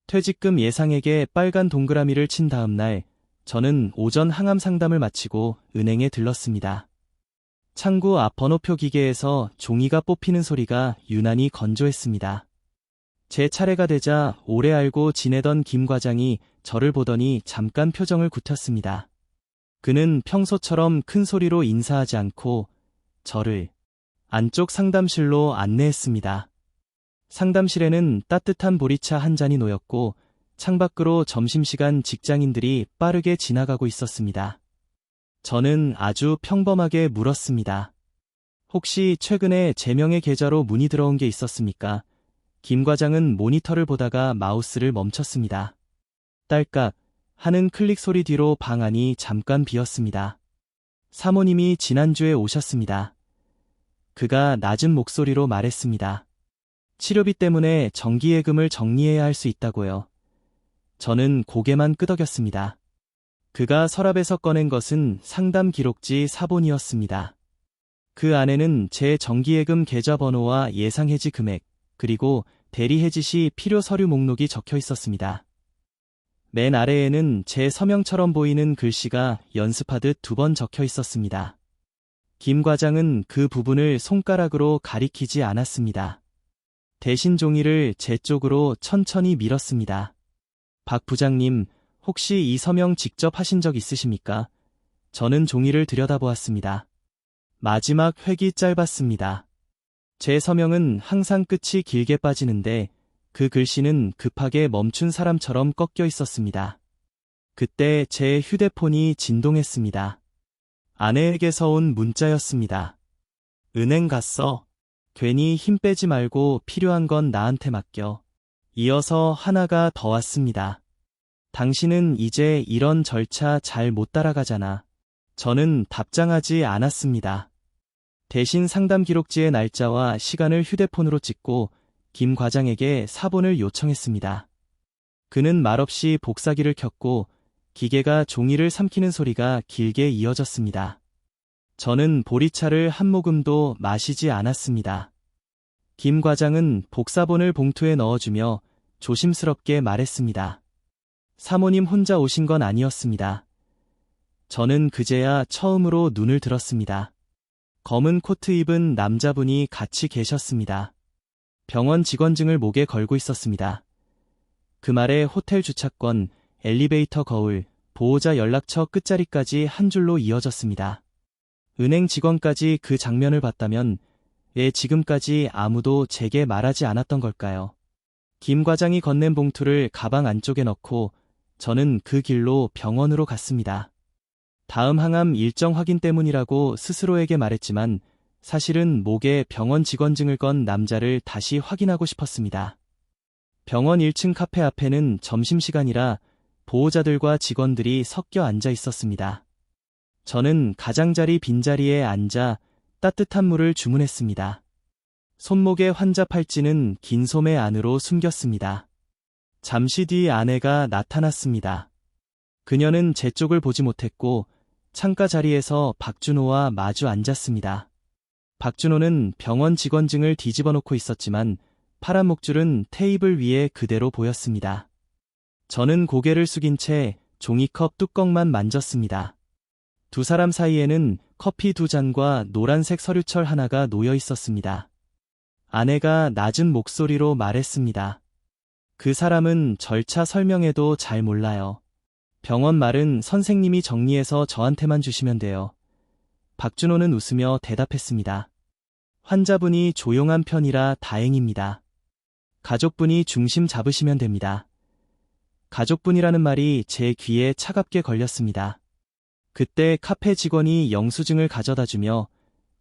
Speaker 1: 퇴직금 예상액에 빨간 동그라미를 친 다음 날, 저는 오전 항암 상담을 마치고 은행에 들렀습니다. 창구 앞 번호표 기계에서 종이가 뽑히는 소리가 유난히 건조했습니다. 제 차례가 되자 오래 알고 지내던 김 과장이 저를 보더니 잠깐 표정을 굳혔습니다. 그는 평소처럼 큰 소리로 인사하지 않고 저를 안쪽 상담실로 안내했습니다. 상담실에는 따뜻한 보리차 한 잔이 놓였고 창밖으로 점심시간 직장인들이 빠르게 지나가고 있었습니다. 저는 아주 평범하게 물었습니다. 혹시 최근에 제명의 계좌로 문의 들어온 게 있었습니까? 김 과장은 모니터를 보다가 마우스를 멈췄습니다. 딸깍 하는 클릭 소리 뒤로 방 안이 잠깐 비었습니다. 사모님이 지난주에 오셨습니다. 그가 낮은 목소리로 말했습니다. 치료비 때문에 정기예금을 정리해야 할 수 있다고요. 저는 고개만 끄덕였습니다. 그가 서랍에서 꺼낸 것은 상담 기록지 사본이었습니다. 그 안에는 제 정기예금 계좌번호와 예상해지 금액, 그리고 대리해지 시 필요 서류 목록이 적혀 있었습니다. 맨 아래에는 제 서명처럼 보이는 글씨가 연습하듯 2번 적혀 있었습니다. 김 과장은 그 부분을 손가락으로 가리키지 않았습니다. 대신 종이를 제 쪽으로 천천히 밀었습니다. 박 부장님, 혹시 이 서명 직접 하신 적 있으십니까? 저는 종이를 들여다보았습니다. 마지막 획이 짧았습니다. 제 서명은 항상 끝이 길게 빠지는데 그 글씨는 급하게 멈춘 사람처럼 꺾여 있었습니다. 그때 제 휴대폰이 진동했습니다. 아내에게서 온 문자였습니다. 은행 갔어. 괜히 힘 빼지 말고 필요한 건 나한테 맡겨. 이어서 하나가 더 왔습니다. 당신은 이제 이런 절차 잘 못 따라가잖아. 저는 답장하지 않았습니다. 대신 상담 기록지의 날짜와 시간을 휴대폰으로 찍고 김 과장에게 사본을 요청했습니다. 그는 말없이 복사기를 켰고 기계가 종이를 삼키는 소리가 길게 이어졌습니다. 저는 보리차를 한 모금도 마시지 않았습니다. 김 과장은 복사본을 봉투에 넣어주며 조심스럽게 말했습니다. 사모님 혼자 오신 건 아니었습니다. 저는 그제야 처음으로 눈을 들었습니다. 검은 코트 입은 남자분이 같이 계셨습니다. 병원 직원증을 목에 걸고 있었습니다. 그 말에 호텔 주차권, 엘리베이터 거울, 보호자 연락처 끝자리까지 한 줄로 이어졌습니다. 은행 직원까지 그 장면을 봤다면 왜 지금까지 아무도 제게 말하지 않았던 걸까요? 김 과장이 건넨 봉투를 가방 안쪽에 넣고 저는 그 길로 병원으로 갔습니다. 다음 항암 일정 확인 때문이라고 스스로에게 말했지만 사실은 목에 병원 직원증을 건 남자를 다시 확인하고 싶었습니다. 병원 1층 카페 앞에는 점심시간이라 보호자들과 직원들이 섞여 앉아 있었습니다. 저는 가장자리 빈자리에 앉아 따뜻한 물을 주문했습니다. 손목에 환자 팔찌는 긴 소매 안으로 숨겼습니다. 잠시 뒤 아내가 나타났습니다. 그녀는 제 쪽을 보지 못했고 창가 자리에서 박준호와 마주 앉았습니다. 박준호는 병원 직원증을 뒤집어 놓고 있었지만 파란 목줄은 테이블 위에 그대로 보였습니다. 저는 고개를 숙인 채 종이컵 뚜껑만 만졌습니다. 두 사람 사이에는 커피 2잔과 노란색 서류철 하나가 놓여 있었습니다. 아내가 낮은 목소리로 말했습니다. 그 사람은 절차 설명해도 잘 몰라요. 병원 말은 선생님이 정리해서 저한테만 주시면 돼요. 박준호는 웃으며 대답했습니다. 환자분이 조용한 편이라 다행입니다. 가족분이 중심 잡으시면 됩니다. 가족분이라는 말이 제 귀에 차갑게 걸렸습니다. 그때 카페 직원이 영수증을 가져다주며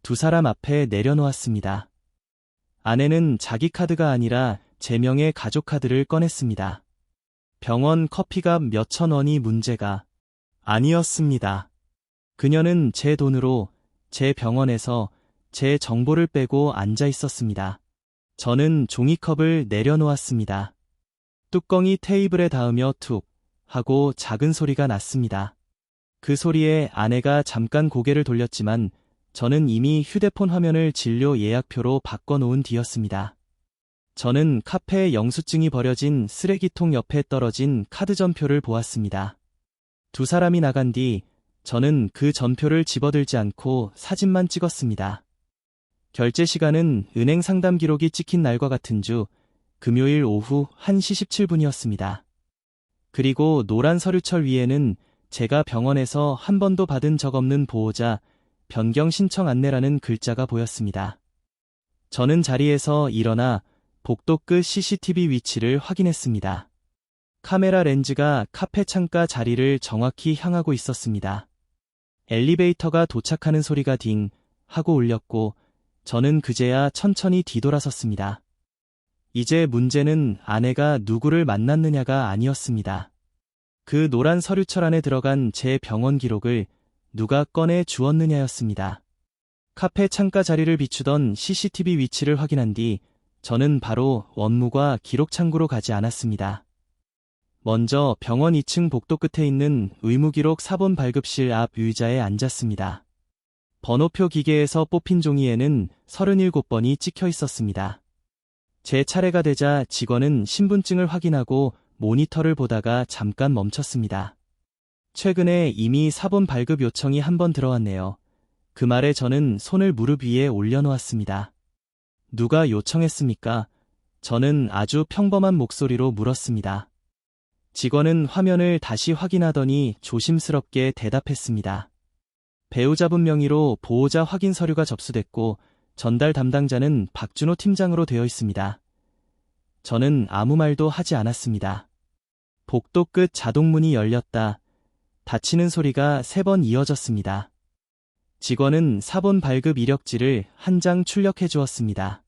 Speaker 1: 두 사람 앞에 내려놓았습니다. 아내는 자기 카드가 아니라 제 명의 가족 카드를 꺼냈습니다. 병원 커피값 몇천 원이 문제가 아니었습니다. 그녀는 제 돈으로 제 병원에서 제 정보를 빼고 앉아 있었습니다. 저는 종이컵을 내려놓았습니다. 뚜껑이 테이블에 닿으며 툭 하고 작은 소리가 났습니다. 그 소리에 아내가 잠깐 고개를 돌렸지만 저는 이미 휴대폰 화면을 진료 예약표로 바꿔놓은 뒤였습니다. 저는 카페 영수증이 버려진 쓰레기통 옆에 떨어진 카드 전표를 보았습니다. 두 사람이 나간 뒤 저는 그 전표를 집어들지 않고 사진만 찍었습니다. 결제 시간은 은행 상담 기록이 찍힌 날과 같은 주 금요일 오후 1시 17분이었습니다. 그리고 노란 서류철 위에는 제가 병원에서 한 번도 받은 적 없는 보호자 변경 신청 안내라는 글자가 보였습니다. 저는 자리에서 일어나 복도 끝 CCTV 위치를 확인했습니다. 카메라 렌즈가 카페 창가 자리를 정확히 향하고 있었습니다. 엘리베이터가 도착하는 소리가 딩 하고 울렸고 저는 그제야 천천히 뒤돌아섰습니다. 이제 문제는 아내가 누구를 만났느냐가 아니었습니다. 그 노란 서류철 안에 들어간 제 병원 기록을 누가 꺼내 주었느냐였습니다. 카페 창가 자리를 비추던 CCTV 위치를 확인한 뒤 저는 바로 원무과 기록 창구로 가지 않았습니다. 먼저 병원 2층 복도 끝에 있는 의무기록 사본 발급실 앞 의자에 앉았습니다. 번호표 기계에서 뽑힌 종이에는 37번이 찍혀 있었습니다. 제 차례가 되자 직원은 신분증을 확인하고 모니터를 보다가 잠깐 멈췄습니다. 최근에 이미 사본 발급 요청이 한 번 들어왔네요. 그 말에 저는 손을 무릎 위에 올려놓았습니다. 누가 요청했습니까? 저는 아주 평범한 목소리로 물었습니다. 직원은 화면을 다시 확인하더니 조심스럽게 대답했습니다. 배우자분 명의로 보호자 확인 서류가 접수됐고 전달 담당자는 박준호 팀장으로 되어 있습니다. 저는 아무 말도 하지 않았습니다. 복도 끝 자동문이 열렸다. 닫히는 소리가 3번 이어졌습니다. 직원은 사본 발급 이력지를 한 장 출력해 주었습니다.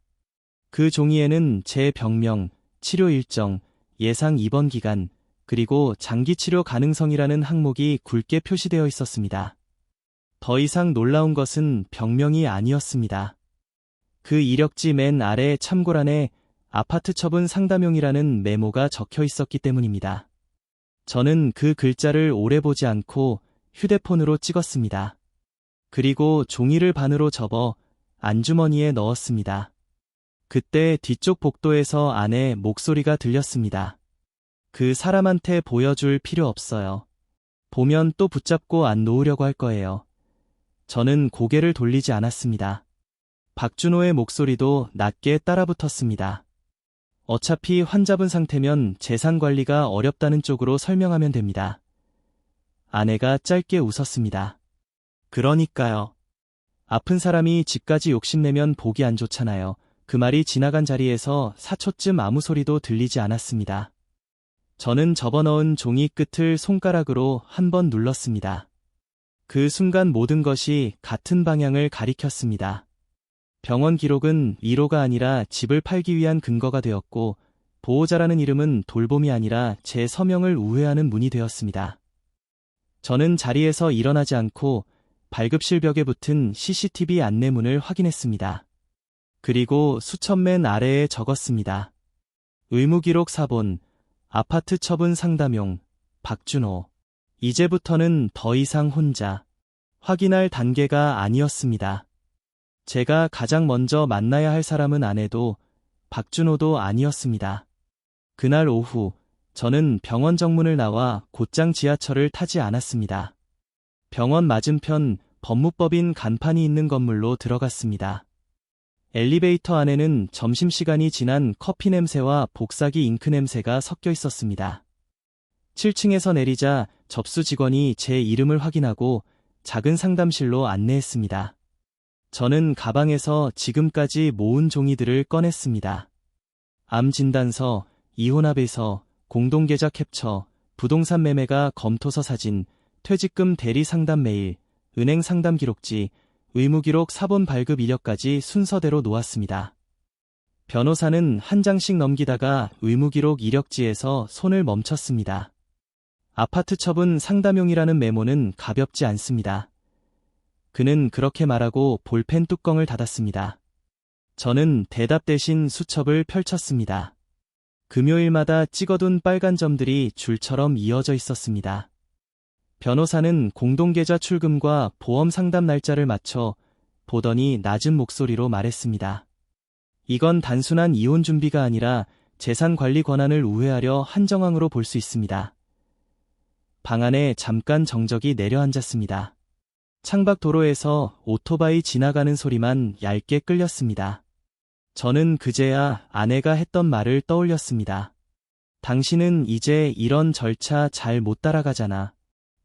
Speaker 1: 그 종이에는 제 병명, 치료 일정, 예상 입원 기간, 그리고 장기 치료 가능성이라는 항목이 굵게 표시되어 있었습니다. 더 이상 놀라운 것은 병명이 아니었습니다. 그 이력지 맨 아래 참고란에 아파트 처분 상담용이라는 메모가 적혀 있었기 때문입니다. 저는 그 글자를 오래 보지 않고 휴대폰으로 찍었습니다. 그리고 종이를 반으로 접어 안주머니에 넣었습니다. 그때 뒤쪽 복도에서 아내 목소리가 들렸습니다. 그 사람한테 보여줄 필요 없어요. 보면 또 붙잡고 안 놓으려고 할 거예요. 저는 고개를 돌리지 않았습니다. 박준호의 목소리도 낮게 따라붙었습니다. 어차피 환자분 상태면 재산 관리가 어렵다는 쪽으로 설명하면 됩니다. 아내가 짧게 웃었습니다. 그러니까요. 아픈 사람이 집까지 욕심내면 보기 안 좋잖아요. 그 말이 지나간 자리에서 4초쯤 아무 소리도 들리지 않았습니다. 저는 접어넣은 종이 끝을 손가락으로 한 번 눌렀습니다. 그 순간 모든 것이 같은 방향을 가리켰습니다. 병원 기록은 위로가 아니라 집을 팔기 위한 근거가 되었고, 보호자라는 이름은 돌봄이 아니라 제 서명을 우회하는 문이 되었습니다. 저는 자리에서 일어나지 않고 발급실 벽에 붙은 CCTV 안내문을 확인했습니다. 그리고 수첩맨 아래에 적었습니다. 의무기록 사본, 아파트 처분 상담용, 박준호. 이제부터는 더 이상 혼자. 확인할 단계가 아니었습니다. 제가 가장 먼저 만나야 할 사람은 아내도 박준호도 아니었습니다. 그날 오후, 저는 병원 정문을 나와 곧장 지하철을 타지 않았습니다. 병원 맞은편 법무법인 간판이 있는 건물로 들어갔습니다. 엘리베이터 안에는 점심시간이 지난 커피 냄새와 복사기 잉크 냄새가 섞여 있었습니다. 7층에서 내리자 접수 직원이 제 이름을 확인하고 작은 상담실로 안내했습니다. 저는 가방에서 지금까지 모은 종이들을 꺼냈습니다. 암 진단서, 이혼합의서, 공동계좌 캡처, 부동산 매매가 검토서 사진, 퇴직금 대리 상담 메일, 은행 상담 기록지, 의무기록 사본 발급 이력까지 순서대로 놓았습니다. 변호사는 한 장씩 넘기다가 의무기록 이력지에서 손을 멈췄습니다. 아파트 처분 상담용이라는 메모는 가볍지 않습니다. 그는 그렇게 말하고 볼펜 뚜껑을 닫았습니다. 저는 대답 대신 수첩을 펼쳤습니다. 금요일마다 찍어둔 빨간 점들이 줄처럼 이어져 있었습니다. 변호사는 공동계좌 출금과 보험 상담 날짜를 맞춰 보더니 낮은 목소리로 말했습니다. 이건 단순한 이혼 준비가 아니라 재산 관리 권한을 우회하려 한 정황으로 볼 수 있습니다. 방 안에 잠깐 정적이 내려앉았습니다. 창밖 도로에서 오토바이 지나가는 소리만 얇게 끌렸습니다. 저는 그제야 아내가 했던 말을 떠올렸습니다. 당신은 이제 이런 절차 잘 못 따라가잖아.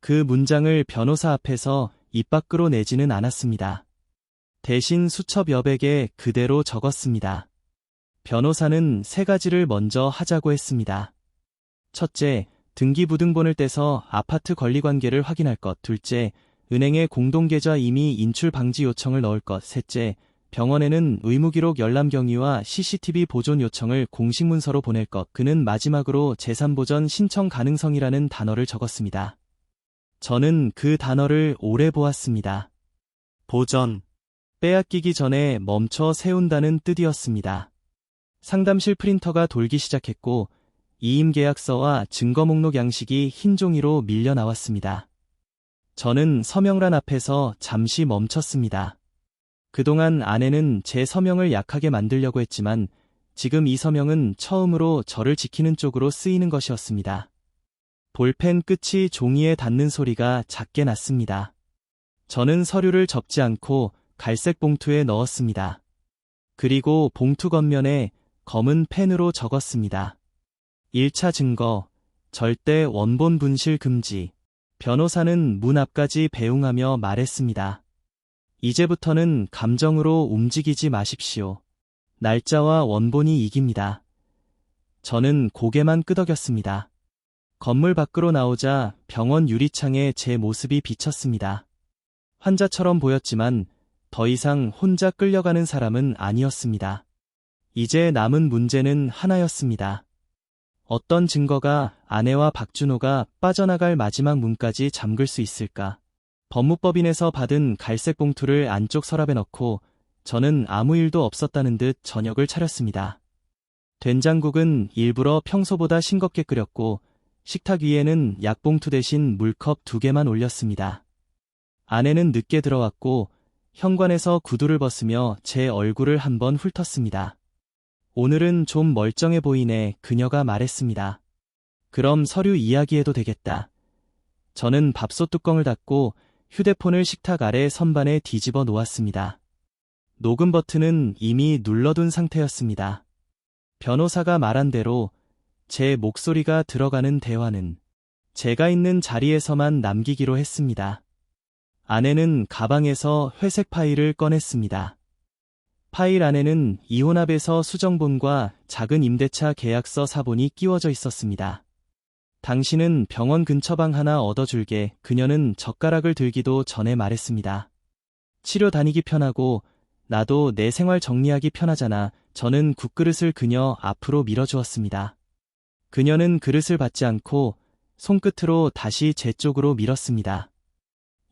Speaker 1: 그 문장을 변호사 앞에서 입 밖으로 내지는 않았습니다. 대신 수첩 여백에 그대로 적었습니다. 변호사는 3가지를 먼저 하자고 했습니다. 첫째, 등기부등본을 떼서 아파트 권리관계를 확인할 것. 둘째, 은행에 공동계좌 이미 인출 방지 요청을 넣을 것. 셋째, 병원에는 의무기록 열람 경위와 CCTV 보존 요청을 공식 문서로 보낼 것. 그는 마지막으로 재산보전 신청 가능성이라는 단어를 적었습니다. 저는 그 단어를 오래 보았습니다. 보전. 빼앗기기 전에 멈춰 세운다는 뜻이었습니다. 상담실 프린터가 돌기 시작했고 이임계약서와 증거목록 양식이 흰 종이로 밀려 나왔습니다. 저는 서명란 앞에서 잠시 멈췄습니다. 그동안 아내는 제 서명을 약하게 만들려고 했지만 지금 이 서명은 처음으로 저를 지키는 쪽으로 쓰이는 것이었습니다. 볼펜 끝이 종이에 닿는 소리가 작게 났습니다. 저는 서류를 접지 않고 갈색 봉투에 넣었습니다. 그리고 봉투 겉면에 검은 펜으로 적었습니다. 1차 증거, 절대 원본 분실 금지. 변호사는 문 앞까지 배웅하며 말했습니다. 이제부터는 감정으로 움직이지 마십시오. 날짜와 원본이 이깁니다. 저는 고개만 끄덕였습니다. 건물 밖으로 나오자 병원 유리창에 제 모습이 비쳤습니다. 환자처럼 보였지만 더 이상 혼자 끌려가는 사람은 아니었습니다. 이제 남은 문제는 하나였습니다. 어떤 증거가 아내와 박준호가 빠져나갈 마지막 문까지 잠글 수 있을까? 법무법인에서 받은 갈색 봉투를 안쪽 서랍에 넣고 저는 아무 일도 없었다는 듯 저녁을 차렸습니다. 된장국은 일부러 평소보다 싱겁게 끓였고 식탁 위에는 약봉투 대신 물컵 2개만 올렸습니다. 아내는 늦게 들어왔고 현관에서 구두를 벗으며 제 얼굴을 한번 훑었습니다. 오늘은 좀 멀쩡해 보이네, 그녀가 말했습니다. 그럼 서류 이야기해도 되겠다. 저는 밥솥 뚜껑을 닫고 휴대폰을 식탁 아래 선반에 뒤집어 놓았습니다. 녹음 버튼은 이미 눌러둔 상태였습니다. 변호사가 말한 대로 제 목소리가 들어가는 대화는 제가 있는 자리에서만 남기기로 했습니다. 아내는 가방에서 회색 파일을 꺼냈습니다. 파일 안에는 이혼합의서 수정본과 작은 임대차 계약서 사본이 끼워져 있었습니다. 당신은 병원 근처 방 하나 얻어줄게, 그녀는 젓가락을 들기도 전에 말했습니다. 치료 다니기 편하고 나도 내 생활 정리하기 편하잖아. 저는 국그릇을 그녀 앞으로 밀어주었습니다. 그녀는 그릇을 받지 않고 손끝으로 다시 제 쪽으로 밀었습니다.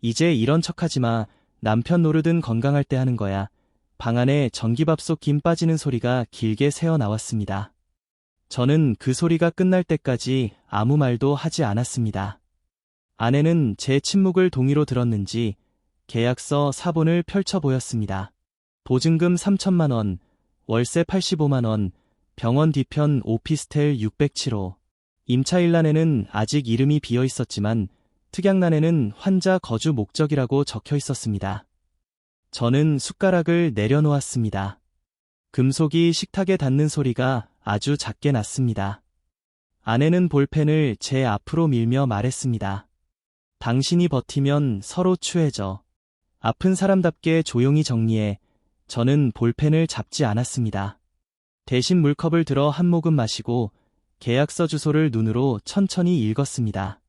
Speaker 1: 이제 이런 척하지 마. 남편 노릇은 건강할 때 하는 거야. 방 안에 전기밥솥 김 빠지는 소리가 길게 새어 나왔습니다. 저는 그 소리가 끝날 때까지 아무 말도 하지 않았습니다. 아내는 제 침묵을 동의로 들었는지 계약서 사본을 펼쳐 보였습니다. 보증금 3천만 원, 월세 85만 원, 병원 뒤편 오피스텔 607호. 임차일란에는 아직 이름이 비어 있었지만 특약란에는 환자 거주 목적이라고 적혀 있었습니다. 저는 숟가락을 내려놓았습니다. 금속이 식탁에 닿는 소리가 아주 작게 났습니다. 아내는 볼펜을 제 앞으로 밀며 말했습니다. 당신이 버티면 서로 추해져. 아픈 사람답게 조용히 정리해. 저는 볼펜을 잡지 않았습니다. 대신 물컵을 들어 한 모금 마시고 계약서 주소를 눈으로 천천히 읽었습니다.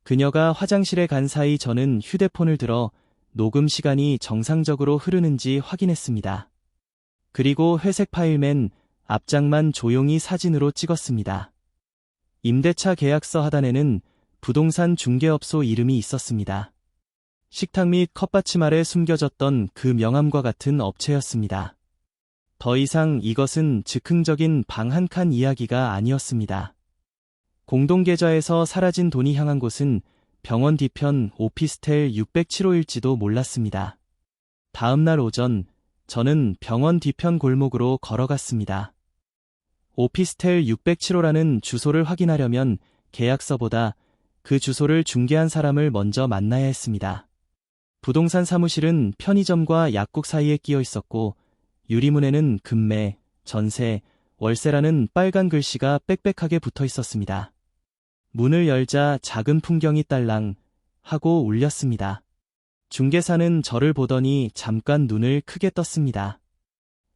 Speaker 1: 그녀가 화장실에 간 사이 저는 휴대폰을 들어 녹음 시간이 정상적으로 흐르는지 확인했습니다. 그리고 회색 파일 맨 앞장만 조용히 사진으로 찍었습니다. 임대차 계약서 하단에는 부동산 중개업소 이름이 있었습니다. 식탁 및 컵받침 아래 숨겨졌던 그 명함과 같은 업체였습니다. 더 이상 이것은 즉흥적인 방 한 칸 이야기가 아니었습니다. 공동계좌에서 사라진 돈이 향한 곳은 병원 뒤편 오피스텔 607호일지도 몰랐습니다. 다음 날 오전, 저는 병원 뒤편 골목으로 걸어갔습니다. 오피스텔 607호라는 주소를 확인하려면 계약서보다 그 주소를 중개한 사람을 먼저 만나야 했습니다. 부동산 사무실은 편의점과 약국 사이에 끼어 있었고 유리문에는 금매, 전세, 월세라는 빨간 글씨가 빽빽하게 붙어 있었습니다. 문을 열자 작은 풍경이 딸랑 하고 울렸습니다. 중개사는 저를 보더니 잠깐 눈을 크게 떴습니다.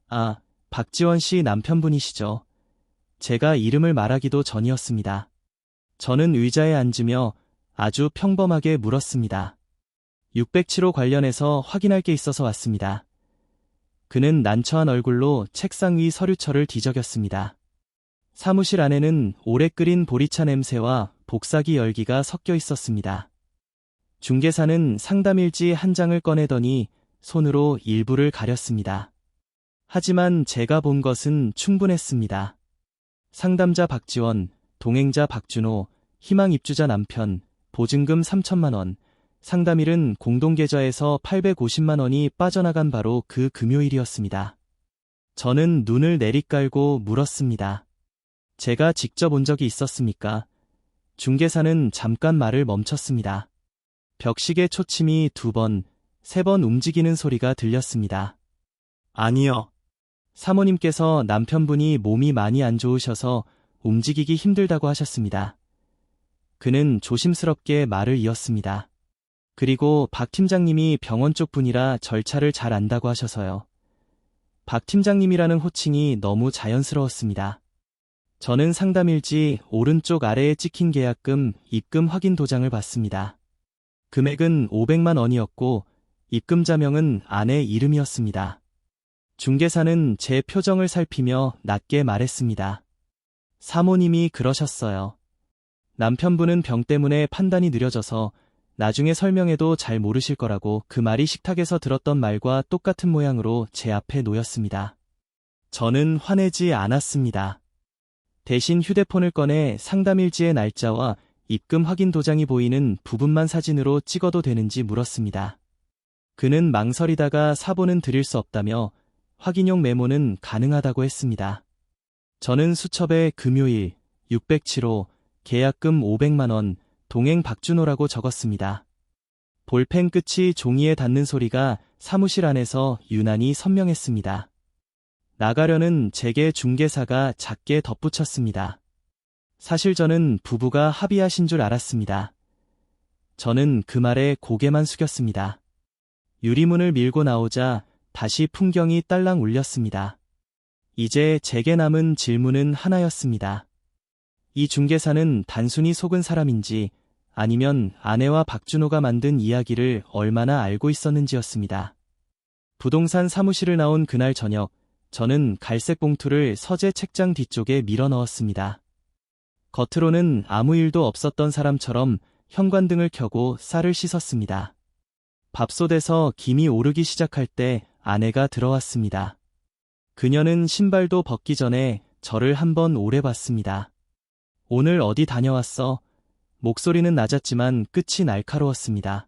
Speaker 1: 아, 박지원 씨 남편분이시죠? 제가 이름을 말하기도 전이었습니다. 저는 의자에 앉으며 아주 평범하게 물었습니다. 607호 관련해서 확인할 게 있어서 왔습니다. 그는 난처한 얼굴로 책상 위 서류철을 뒤적였습니다. 사무실 안에는 오래 끓인 보리차 냄새와 복사기 열기가 섞여 있었습니다. 중개사는 상담일지 한 장을 꺼내더니 손으로 일부를 가렸습니다. 하지만 제가 본 것은 충분했습니다. 상담자 박지원, 동행자 박준호, 희망 입주자 남편, 보증금 3천만 원, 상담일은 공동계좌에서 850만 원이 빠져나간 바로 그 금요일이었습니다. 저는 눈을 내리깔고 물었습니다. 제가 직접 온 적이 있었습니까? 중개사는 잠깐 말을 멈췄습니다. 벽시계 초침이 2번, 3번 움직이는 소리가 들렸습니다. 아니요. 사모님께서 남편분이 몸이 많이 안 좋으셔서 움직이기 힘들다고 하셨습니다. 그는 조심스럽게 말을 이었습니다. 그리고 박 팀장님이 병원 쪽 분이라 절차를 잘 안다고 하셔서요. 박 팀장님이라는 호칭이 너무 자연스러웠습니다. 저는 상담일지 오른쪽 아래에 찍힌 계약금, 입금 확인 도장을 봤습니다. 금액은 500만 원이었고 입금자명은 아내 이름이었습니다. 중개사는 제 표정을 살피며 낮게 말했습니다. 사모님이 그러셨어요. 남편분은 병 때문에 판단이 느려져서 나중에 설명해도 잘 모르실 거라고. 그 말이 식탁에서 들었던 말과 똑같은 모양으로 제 앞에 놓였습니다. 저는 화내지 않았습니다. 대신 휴대폰을 꺼내 상담일지의 날짜와 입금 확인 도장이 보이는 부분만 사진으로 찍어도 되는지 물었습니다. 그는 망설이다가 사본은 드릴 수 없다며 확인용 메모는 가능하다고 했습니다. 저는 수첩에 금요일 607호 계약금 500만 원 동행 박준호라고 적었습니다. 볼펜 끝이 종이에 닿는 소리가 사무실 안에서 유난히 선명했습니다. 나가려는 제게 중개사가 작게 덧붙였습니다. 사실 저는 부부가 합의하신 줄 알았습니다. 저는 그 말에 고개만 숙였습니다. 유리문을 밀고 나오자 다시 풍경이 딸랑 울렸습니다. 이제 제게 남은 질문은 하나였습니다. 이 중개사는 단순히 속은 사람인지 아니면 아내와 박준호가 만든 이야기를 얼마나 알고 있었는지였습니다. 부동산 사무실을 나온 그날 저녁, 저는 갈색 봉투를 서재 책장 뒤쪽에 밀어 넣었습니다. 겉으로는 아무 일도 없었던 사람처럼 현관등을 켜고 쌀을 씻었습니다. 밥솥에서 김이 오르기 시작할 때 아내가 들어왔습니다. 그녀는 신발도 벗기 전에 저를 한번 오래 봤습니다. 오늘 어디 다녀왔어? 목소리는 낮았지만 끝이 날카로웠습니다.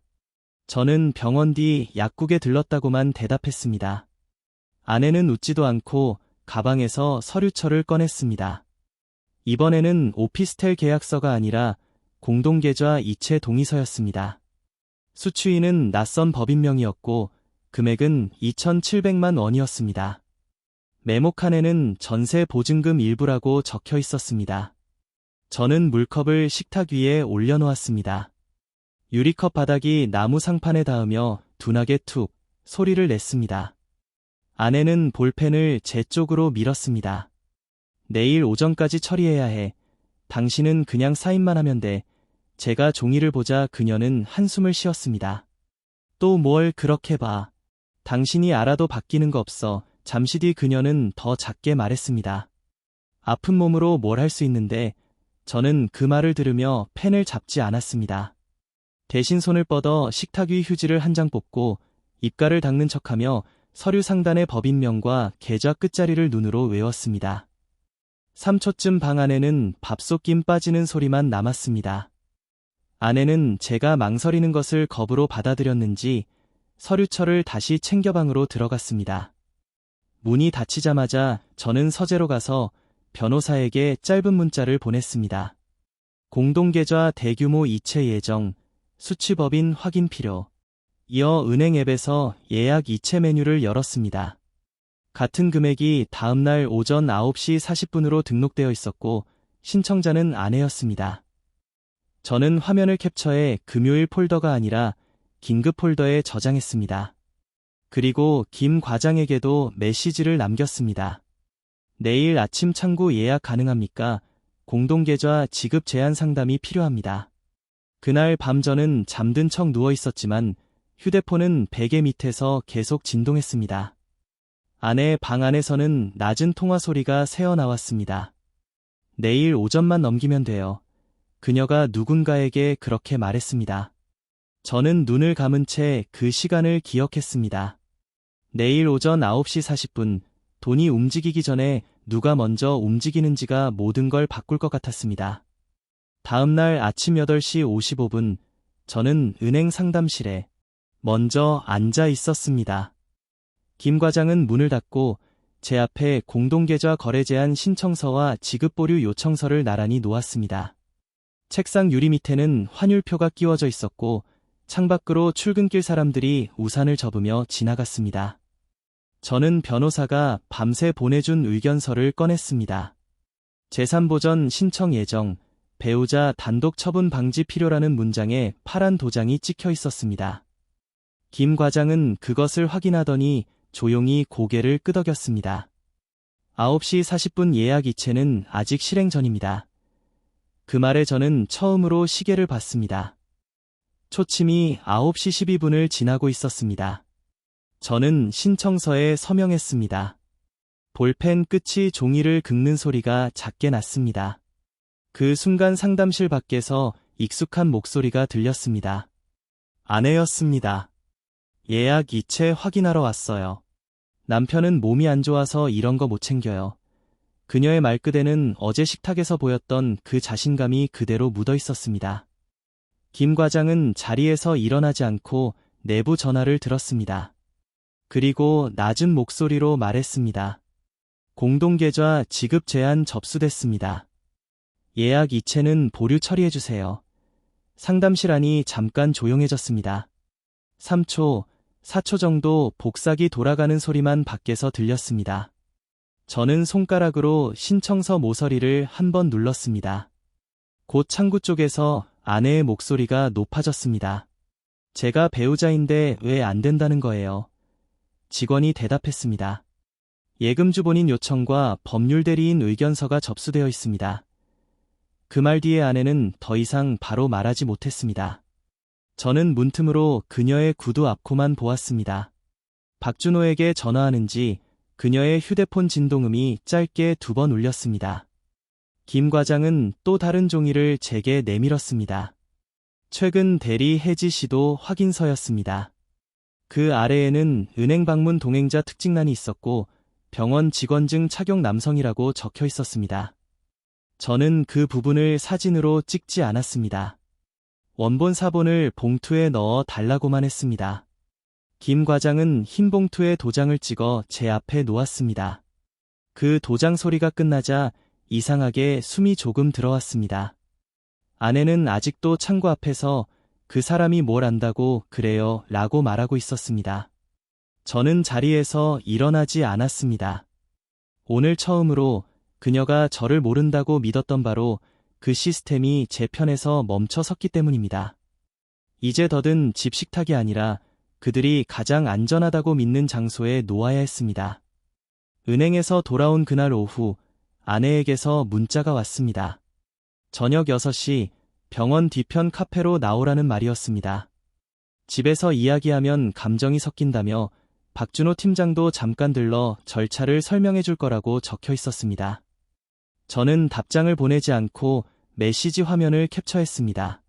Speaker 1: 저는 병원 뒤 약국에 들렀다고만 대답했습니다. 아내는 웃지도 않고 가방에서 서류철을 꺼냈습니다. 이번에는 오피스텔 계약서가 아니라 공동계좌 이체 동의서였습니다. 수취인은 낯선 법인명이었고 금액은 2,700만 원이었습니다. 메모칸에는 전세 보증금 일부라고 적혀 있었습니다. 저는 물컵을 식탁 위에 올려놓았습니다. 유리컵 바닥이 나무 상판에 닿으며 둔하게 툭 소리를 냈습니다. 아내는 볼펜을 제 쪽으로 밀었습니다. 내일 오전까지 처리해야 해. 당신은 그냥 사인만 하면 돼. 제가 종이를 보자 그녀는 한숨을 쉬었습니다. 또 뭘 그렇게 봐. 당신이 알아도 바뀌는 거 없어. 잠시 뒤 그녀는 더 작게 말했습니다. 아픈 몸으로 뭘 할 수 있는데 저는 그 말을 들으며 펜을 잡지 않았습니다. 대신 손을 뻗어 식탁 위 휴지를 한 장 뽑고 입가를 닦는 척하며 서류 상단의 법인명과 계좌 끝자리를 눈으로 외웠습니다. 3초쯤 방 안에는 밥솥 김 빠지는 소리만 남았습니다. 아내는 제가 망설이는 것을 겁으로 받아들였는지 서류철을 다시 챙겨 방으로 들어갔습니다. 문이 닫히자마자 저는 서재로 가서 변호사에게 짧은 문자를 보냈습니다. 공동계좌 대규모 이체 예정, 수취법인 확인 필요. 이어 은행 앱에서 예약 이체 메뉴를 열었습니다. 같은 금액이 다음날 오전 9시 40분으로 등록되어 있었고 신청자는 아내였습니다. 저는 화면을 캡처해 금요일 폴더가 아니라 긴급 폴더에 저장했습니다. 그리고 김 과장에게도 메시지를 남겼습니다. 내일 아침 창구 예약 가능합니까? 공동계좌 지급 제한 상담이 필요합니다. 그날 밤 저는 잠든 척 누워 있었지만 휴대폰은 베개 밑에서 계속 진동했습니다. 아내 방 안에서는 낮은 통화 소리가 새어나왔습니다. 내일 오전만 넘기면 돼요. 그녀가 누군가에게 그렇게 말했습니다. 저는 눈을 감은 채 그 시간을 기억했습니다. 내일 오전 9시 40분, 돈이 움직이기 전에 누가 먼저 움직이는지가 모든 걸 바꿀 것 같았습니다. 다음 날 아침 8시 55분, 저는 은행 상담실에 먼저 앉아 있었습니다. 김 과장은 문을 닫고 제 앞에 공동계좌 거래 제한 신청서와 지급 보류 요청서를 나란히 놓았습니다. 책상 유리 밑에는 환율표가 끼워져 있었고 창밖으로 출근길 사람들이 우산을 접으며 지나갔습니다. 저는 변호사가 밤새 보내준 의견서를 꺼냈습니다. 재산보전 신청 예정, 배우자 단독 처분 방지 필요라는 문장에 파란 도장이 찍혀 있었습니다. 김 과장은 그것을 확인하더니 조용히 고개를 끄덕였습니다. 9시 40분 예약 이체는 아직 실행 전입니다. 그 말에 저는 처음으로 시계를 봤습니다. 초침이 9시 12분을 지나고 있었습니다. 저는 신청서에 서명했습니다. 볼펜 끝이 종이를 긁는 소리가 작게 났습니다. 그 순간 상담실 밖에서 익숙한 목소리가 들렸습니다. 아내였습니다. 예약 이체 확인하러 왔어요. 남편은 몸이 안 좋아서 이런 거 못 챙겨요. 그녀의 말끝에는 어제 식탁에서 보였던 그 자신감이 그대로 묻어 있었습니다. 김 과장은 자리에서 일어나지 않고 내부 전화를 들었습니다. 그리고 낮은 목소리로 말했습니다. 공동계좌 지급 제한 접수됐습니다. 예약 이체는 보류 처리해주세요. 상담실 안이 잠깐 조용해졌습니다. 3초, 4초 정도 복사기 돌아가는 소리만 밖에서 들렸습니다. 저는 손가락으로 신청서 모서리를 한 번 눌렀습니다. 곧 창구 쪽에서 아내의 목소리가 높아졌습니다. 제가 배우자인데 왜 안 된다는 거예요? 직원이 대답했습니다. 예금주 본인 요청과 법률 대리인 의견서가 접수되어 있습니다. 그 말 뒤에 아내는 더 이상 바로 말하지 못했습니다. 저는 문틈으로 그녀의 구두 앞코만 보았습니다. 박준호에게 전화하는지 그녀의 휴대폰 진동음이 짧게 2번 울렸습니다. 김 과장은 또 다른 종이를 제게 내밀었습니다. 최근 대리 해지 시도 확인서였습니다. 그 아래에는 은행 방문 동행자 특징란이 있었고 병원 직원증 착용 남성이라고 적혀 있었습니다. 저는 그 부분을 사진으로 찍지 않았습니다. 원본 사본을 봉투에 넣어 달라고만 했습니다. 김 과장은 흰 봉투에 도장을 찍어 제 앞에 놓았습니다. 그 도장 소리가 끝나자 이상하게 숨이 조금 들어왔습니다. 아내는 아직도 창구 앞에서 그 사람이 뭘 안다고 그래요 라고 말하고 있었습니다. 저는 자리에서 일어나지 않았습니다. 오늘 처음으로 그녀가 저를 모른다고 믿었던 바로 그 시스템이 제 편에서 멈춰 섰기 때문입니다. 이제 더든 집 식탁이 아니라 그들이 가장 안전하다고 믿는 장소에 놓아야 했습니다. 은행에서 돌아온 그날 오후 아내에게서 문자가 왔습니다. 저녁 6시 병원 뒤편 카페로 나오라는 말이었습니다. 집에서 이야기하면 감정이 섞인다며 박준호 팀장도 잠깐 들러 절차를 설명해 줄 거라고 적혀 있었습니다. 저는 답장을 보내지 않고 메시지 화면을 캡처했습니다.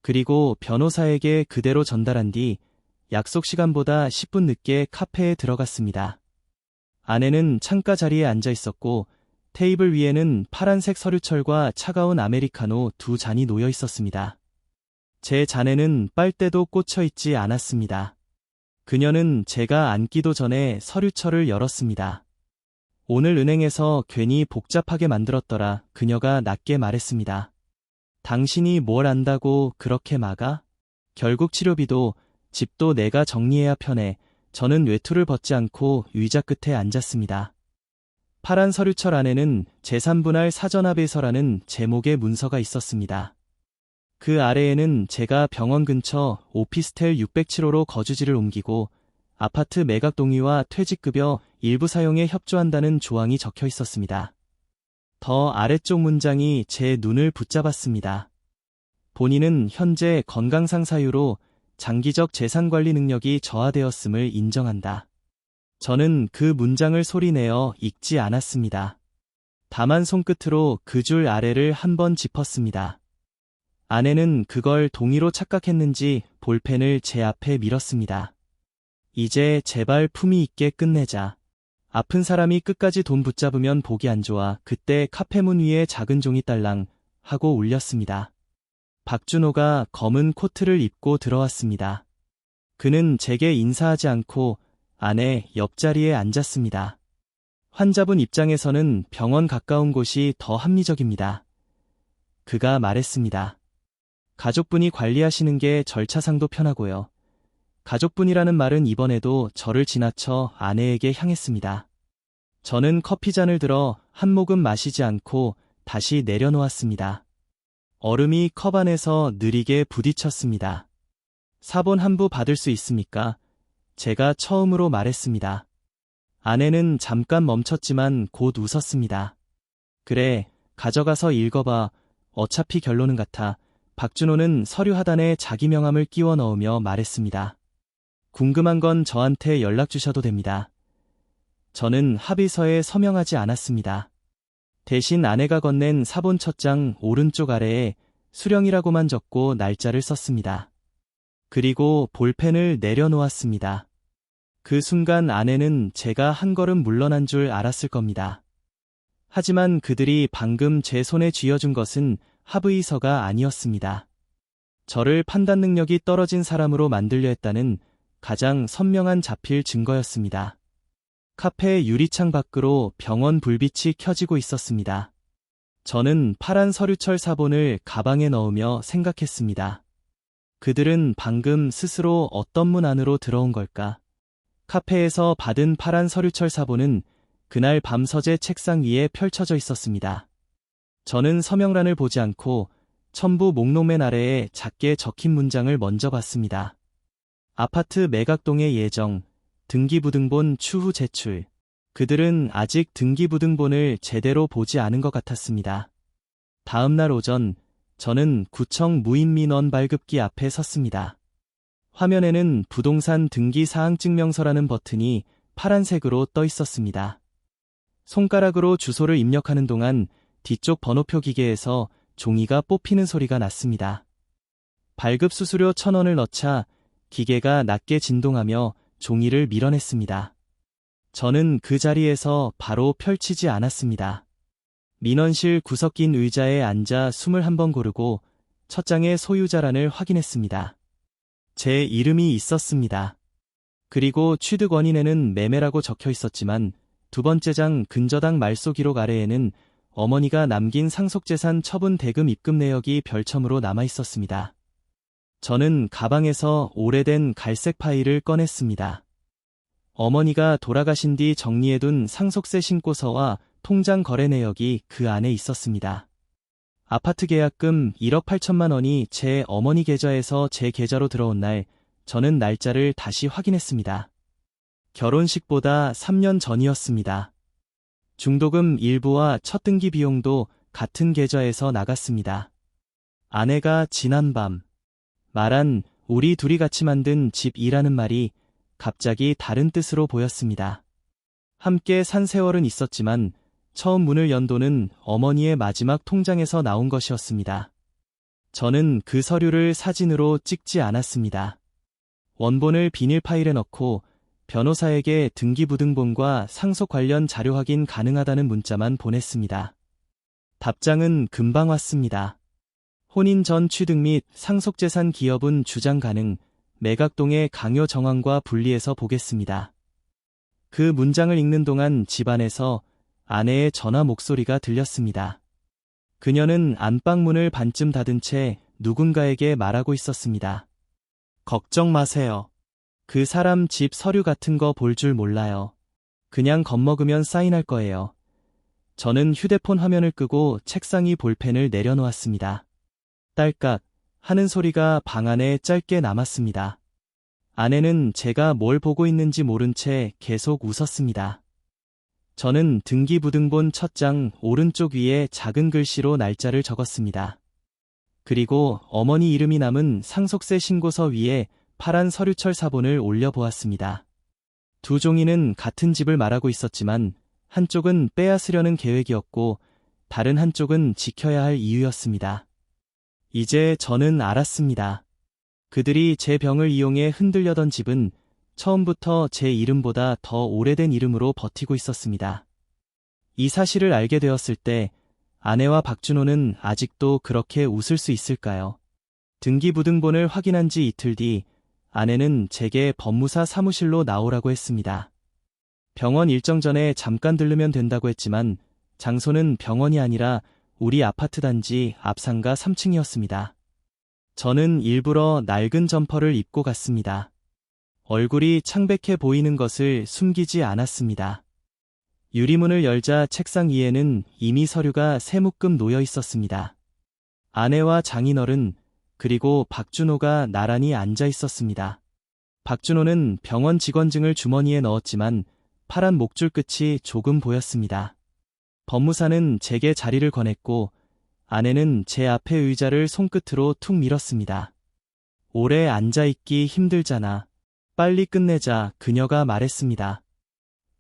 Speaker 1: 그리고 변호사에게 그대로 전달한 뒤 약속 시간보다 10분 늦게 카페에 들어갔습니다. 아내는 창가 자리에 앉아 있었고 테이블 위에는 파란색 서류철과 차가운 아메리카노 2잔이 놓여 있었습니다. 제 잔에는 빨대도 꽂혀 있지 않았습니다. 그녀는 제가 앉기도 전에 서류철을 열었습니다. 오늘 은행에서 괜히 복잡하게 만들었더라 그녀가 낮게 말했습니다. 당신이 뭘 안다고 그렇게 막아? 결국 치료비도 집도 내가 정리해야 편해. 저는 외투를 벗지 않고 의자 끝에 앉았습니다. 파란 서류철 안에는 제3분할 사전합의서라는 제목의 문서가 있었습니다. 그 아래에는 제가 병원 근처 오피스텔 607호로 거주지를 옮기고 아파트 매각 동의와 퇴직급여 일부 사용에 협조한다는 조항이 적혀 있었습니다. 더 아래쪽 문장이 제 눈을 붙잡았습니다. 본인은 현재 건강상 사유로 장기적 재산관리 능력이 저하되었음을 인정한다. 저는 그 문장을 소리내어 읽지 않았습니다. 다만 손끝으로 그 줄 아래를 한번 짚었습니다. 아내는 그걸 동의로 착각했는지 볼펜을 제 앞에 밀었습니다. 이제 제발 품위 있게 끝내자. 아픈 사람이 끝까지 돈 붙잡으면 보기 안 좋아. 그때 카페문 위에 작은 종이 딸랑 하고 울렸습니다. 박준호가 검은 코트를 입고 들어왔습니다. 그는 제게 인사하지 않고 아내 옆자리에 앉았습니다. 환자분 입장에서는 병원 가까운 곳이 더 합리적입니다. 그가 말했습니다. 가족분이 관리하시는 게 절차상도 편하고요. 가족분이라는 말은 이번에도 저를 지나쳐 아내에게 향했습니다. 저는 커피잔을 들어 한 모금 마시지 않고 다시 내려놓았습니다. 얼음이 컵 안에서 느리게 부딪혔습니다. 사본 한부 받을 수 있습니까? 제가 처음으로 말했습니다. 아내는 잠깐 멈췄지만 곧 웃었습니다. 그래, 가져가서 읽어봐. 어차피 결론은 같아. 박준호는 서류 하단에 자기 명함을 끼워 넣으며 말했습니다. 궁금한 건 저한테 연락 주셔도 됩니다. 저는 합의서에 서명하지 않았습니다. 대신 아내가 건넨 사본 첫 장 오른쪽 아래에 수령이라고만 적고 날짜를 썼습니다. 그리고 볼펜을 내려놓았습니다. 그 순간 아내는 제가 한 걸음 물러난 줄 알았을 겁니다. 하지만 그들이 방금 제 손에 쥐어준 것은 합의서가 아니었습니다. 저를 판단 능력이 떨어진 사람으로 만들려 했다는 가장 선명한 자필 증거였습니다. 카페 유리창 밖으로 병원 불빛이 켜지고 있었습니다. 저는 파란 서류철 사본을 가방에 넣으며 생각했습니다. 그들은 방금 스스로 어떤 문 안으로 들어온 걸까? 카페에서 받은 파란 서류철 사본은 그날 밤 서재 책상 위에 펼쳐져 있었습니다. 저는 서명란을 보지 않고 첨부 목록맨 아래에 작게 적힌 문장을 먼저 봤습니다. 아파트 매각동의 예정, 등기부등본 추후 제출. 그들은 아직 등기부등본을 제대로 보지 않은 것 같았습니다. 다음 날 오전, 저는 구청 무인민원 발급기 앞에 섰습니다. 화면에는 부동산 등기 사항 증명서라는 버튼이 파란색으로 떠 있었습니다. 손가락으로 주소를 입력하는 동안 뒤쪽 번호표 기계에서 종이가 뽑히는 소리가 났습니다. 발급 수수료 1,000원을 넣자 기계가 낮게 진동하며 종이를 밀어냈습니다. 저는 그 자리에서 바로 펼치지 않았습니다. 민원실 구석긴 의자에 앉아 숨을 한번 고르고 첫 장의 소유자란을 확인했습니다. 제 이름이 있었습니다. 그리고 취득 원인에는 매매라고 적혀 있었지만 두 번째 장 근저당 말소 기록 아래에는 어머니가 남긴 상속재산 처분 대금 입금 내역이 별첨으로 남아 있었습니다. 저는 가방에서 오래된 갈색 파일을 꺼냈습니다. 어머니가 돌아가신 뒤 정리해둔 상속세 신고서와 통장 거래 내역이 그 안에 있었습니다. 아파트 계약금 1억 8천만 원이 제 어머니 계좌에서 제 계좌로 들어온 날, 저는 날짜를 다시 확인했습니다. 결혼식보다 3년 전이었습니다. 중도금 일부와 첫 등기 비용도 같은 계좌에서 나갔습니다. 아내가 지난밤 말한 우리 둘이 같이 만든 집이라는 말이 갑자기 다른 뜻으로 보였습니다. 함께 산 세월은 있었지만 처음 문을 연 돈은 어머니의 마지막 통장에서 나온 것이었습니다. 저는 그 서류를 사진으로 찍지 않았습니다. 원본을 비닐 파일에 넣고 변호사에게 등기부등본과 상속 관련 자료 확인 가능하다는 문자만 보냈습니다. 답장은 금방 왔습니다. 혼인 전 취득 및 상속재산 기업은 주장 가능, 매각동의 강요 정황과 분리해서 보겠습니다. 그 문장을 읽는 동안 집안에서 아내의 전화 목소리가 들렸습니다. 그녀는 안방문을 반쯤 닫은 채 누군가에게 말하고 있었습니다. 걱정 마세요. 그 사람 집 서류 같은 거 볼 줄 몰라요. 그냥 겁먹으면 사인할 거예요. 저는 휴대폰 화면을 끄고 책상 위 볼펜을 내려놓았습니다. 딸깍 하는 소리가 방 안에 짧게 남았습니다. 아내는 제가 뭘 보고 있는지 모른 채 계속 웃었습니다. 저는 등기부등본 첫 장 오른쪽 위에 작은 글씨로 날짜를 적었습니다. 그리고 어머니 이름이 남은 상속세 신고서 위에 파란 서류철 사본을 올려보았습니다. 두 종이는 같은 집을 말하고 있었지만 한쪽은 빼앗으려는 계획이었고 다른 한쪽은 지켜야 할 이유였습니다. 이제 저는 알았습니다. 그들이 제 병을 이용해 흔들려던 집은 처음부터 제 이름보다 더 오래된 이름으로 버티고 있었습니다. 이 사실을 알게 되었을 때 아내와 박준호는 아직도 그렇게 웃을 수 있을까요? 등기부등본을 확인한 지 이틀 뒤 아내는 제게 법무사 사무실로 나오라고 했습니다. 병원 일정 전에 잠깐 들르면 된다고 했지만 장소는 병원이 아니라 우리 아파트 단지 앞상가 3층이었습니다. 저는 일부러 낡은 점퍼를 입고 갔습니다. 얼굴이 창백해 보이는 것을 숨기지 않았습니다. 유리문을 열자 책상 위에는 이미 서류가 세 묶음 놓여 있었습니다. 아내와 장인어른 그리고 박준호가 나란히 앉아 있었습니다. 박준호는 병원 직원증을 주머니에 넣었지만 파란 목줄 끝이 조금 보였습니다. 법무사는 제게 자리를 권했고 아내는 제 앞에 의자를 손끝으로 툭 밀었습니다. 오래 앉아있기 힘들잖아. 빨리 끝내자, 그녀가 말했습니다.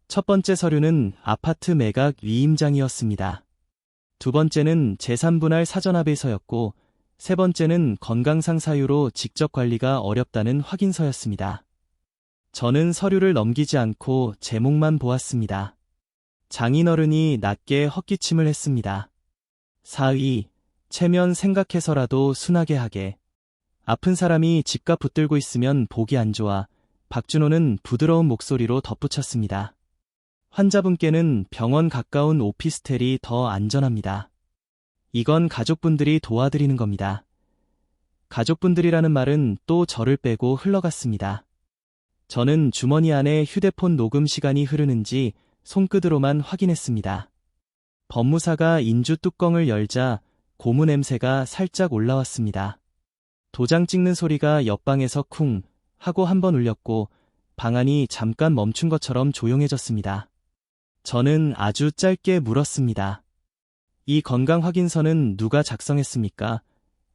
Speaker 1: 첫 번째 서류는 아파트 매각 위임장이었습니다. 두 번째는 재산분할 사전합의서였고 세 번째는 건강상 사유로 직접 관리가 어렵다는 확인서였습니다. 저는 서류를 넘기지 않고 제목만 보았습니다. 장인어른이 낮게 헛기침을 했습니다. 사위, 체면 생각해서라도 순하게 하게. 아픈 사람이 집값 붙들고 있으면 보기 안 좋아. 박준호는 부드러운 목소리로 덧붙였습니다. 환자분께는 병원 가까운 오피스텔이 더 안전합니다. 이건 가족분들이 도와드리는 겁니다. 가족분들이라는 말은 또 저를 빼고 흘러갔습니다. 저는 주머니 안에 휴대폰 녹음 시간이 흐르는지 손끝으로만 확인했습니다. 법무사가 인주 뚜껑을 열자 고무 냄새가 살짝 올라왔습니다. 도장 찍는 소리가 옆방에서 쿵 하고 한 번 울렸고 방 안이 잠깐 멈춘 것처럼 조용해졌습니다. 저는 아주 짧게 물었습니다. 이 건강 확인서는 누가 작성했습니까?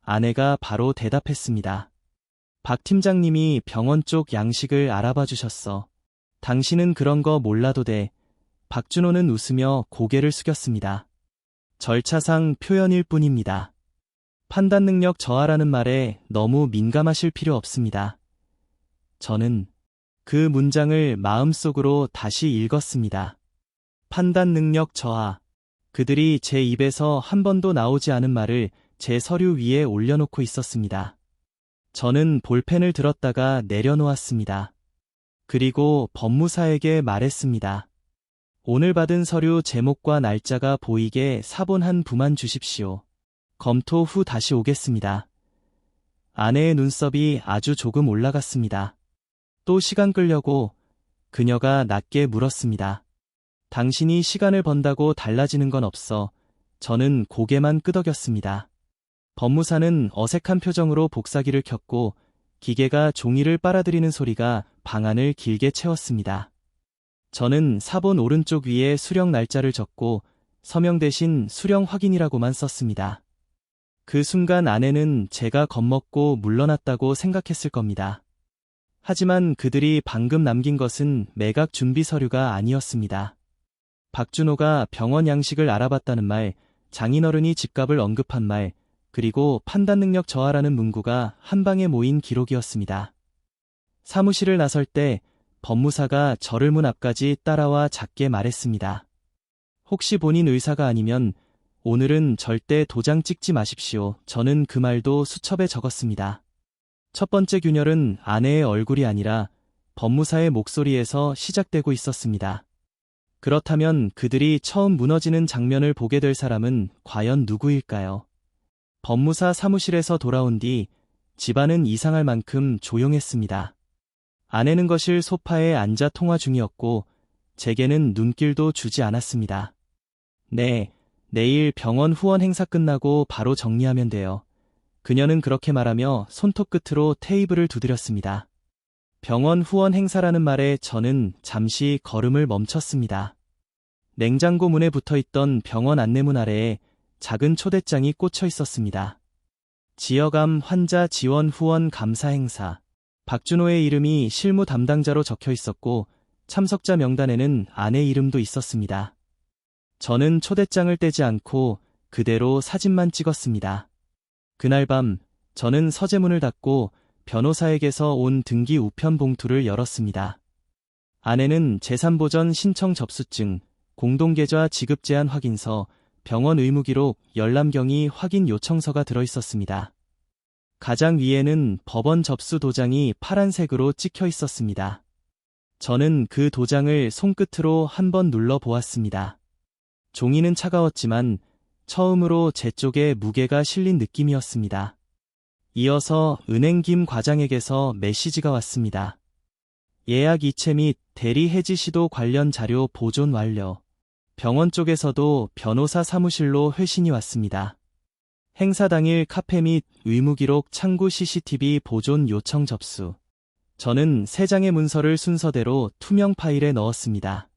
Speaker 1: 아내가 바로 대답했습니다. 박 팀장님이 병원 쪽 양식을 알아봐 주셨어. 당신은 그런 거 몰라도 돼. 박준호는 웃으며 고개를 숙였습니다. 절차상 표현일 뿐입니다. 판단 능력 저하라는 말에 너무 민감하실 필요 없습니다. 저는 그 문장을 마음속으로 다시 읽었습니다. 판단 능력 저하. 그들이 제 입에서 한 번도 나오지 않은 말을 제 서류 위에 올려놓고 있었습니다. 저는 볼펜을 들었다가 내려놓았습니다. 그리고 법무사에게 말했습니다. 오늘 받은 서류 제목과 날짜가 보이게 사본 한 부만 주십시오. 검토 후 다시 오겠습니다. 아내의 눈썹이 아주 조금 올라갔습니다. 또 시간 끌려고 그녀가 낮게 물었습니다. 당신이 시간을 번다고 달라지는 건 없어. 저는 고개만 끄덕였습니다. 법무사는 어색한 표정으로 복사기를 켰고 기계가 종이를 빨아들이는 소리가 방 안을 길게 채웠습니다. 저는 사본 오른쪽 위에 수령 날짜를 적고 서명 대신 수령 확인이라고만 썼습니다. 그 순간 아내는 제가 겁먹고 물러났다고 생각했을 겁니다. 하지만 그들이 방금 남긴 것은 매각 준비 서류가 아니었습니다. 박준호가 병원 양식을 알아봤다는 말, 장인어른이 집값을 언급한 말, 그리고 판단 능력 저하라는 문구가 한 방에 모인 기록이었습니다. 사무실을 나설 때 법무사가 저를 문 앞까지 따라와 작게 말했습니다. 혹시 본인 의사가 아니면 오늘은 절대 도장 찍지 마십시오. 저는 그 말도 수첩에 적었습니다. 첫 번째 균열은 아내의 얼굴이 아니라 법무사의 목소리에서 시작되고 있었습니다. 그렇다면 그들이 처음 무너지는 장면을 보게 될 사람은 과연 누구일까요? 법무사 사무실에서 돌아온 뒤 집안은 이상할 만큼 조용했습니다. 아내는 거실 소파에 앉아 통화 중이었고 제게는 눈길도 주지 않았습니다. 네, 내일 병원 후원 행사 끝나고 바로 정리하면 돼요. 그녀는 그렇게 말하며 손톱 끝으로 테이블을 두드렸습니다. 병원 후원 행사라는 말에 저는 잠시 걸음을 멈췄습니다. 냉장고 문에 붙어있던 병원 안내문 아래에 작은 초대장이 꽂혀 있었습니다. 지역암 환자 지원 후원 감사 행사. 박준호의 이름이 실무 담당자로 적혀 있었고 참석자 명단에는 아내 이름도 있었습니다. 저는 초대장을 떼지 않고 그대로 사진만 찍었습니다. 그날 밤 저는 서재문을 닫고 변호사에게서 온 등기 우편 봉투를 열었습니다. 안에는 재산보전 신청 접수증, 공동계좌 지급 제한 확인서, 병원 의무기록, 열람경위 확인 요청서가 들어있었습니다. 가장 위에는 법원 접수 도장이 파란색으로 찍혀 있었습니다. 저는 그 도장을 손끝으로 한번 눌러보았습니다. 종이는 차가웠지만 처음으로 제 쪽에 무게가 실린 느낌이었습니다. 이어서 은행 김 과장에게서 메시지가 왔습니다. 예약 이체 및 대리 해지 시도 관련 자료 보존 완료. 병원 쪽에서도 변호사 사무실로 회신이 왔습니다. 행사 당일 카페 및 의무기록 창구 CCTV 보존 요청 접수. 저는 3장의 문서를 순서대로 투명 파일에 넣었습니다.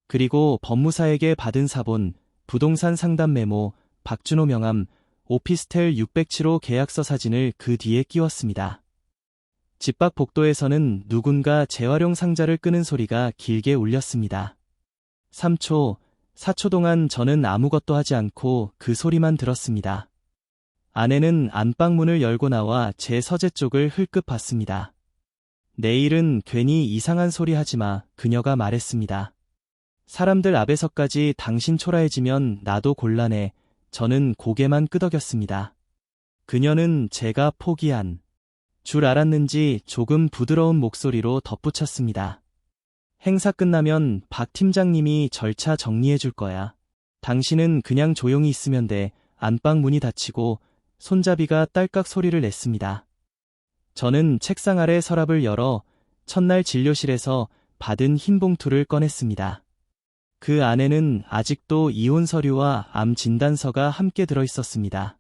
Speaker 1: 그리고 법무사에게 받은 사본, 부동산 상담 메모, 박준호 명함, 오피스텔 607호 계약서 사진을 그 뒤에 끼웠습니다. 집 밖 복도에서는 누군가 재활용 상자를 끄는 소리가 길게 울렸습니다. 3초, 4초 동안 저는 아무것도 하지 않고 그 소리만 들었습니다. 아내는 안방문을 열고 나와 제 서재 쪽을 흘끗 봤습니다. 내일은 괜히 이상한 소리 하지 마, 그녀가 말했습니다. 사람들 앞에서까지 당신 초라해지면 나도 곤란해. 저는 고개만 끄덕였습니다. 그녀는 제가 포기한 줄 알았는지 조금 부드러운 목소리로 덧붙였습니다. 행사 끝나면 박 팀장님이 절차 정리해 줄 거야. 당신은 그냥 조용히 있으면 돼. 안방 문이 닫히고 손잡이가 딸깍 소리를 냈습니다. 저는 책상 아래 서랍을 열어 첫날 진료실에서 받은 흰 봉투를 꺼냈습니다. 그 안에는 아직도 이혼 서류와 암 진단서가 함께 들어 있었습니다.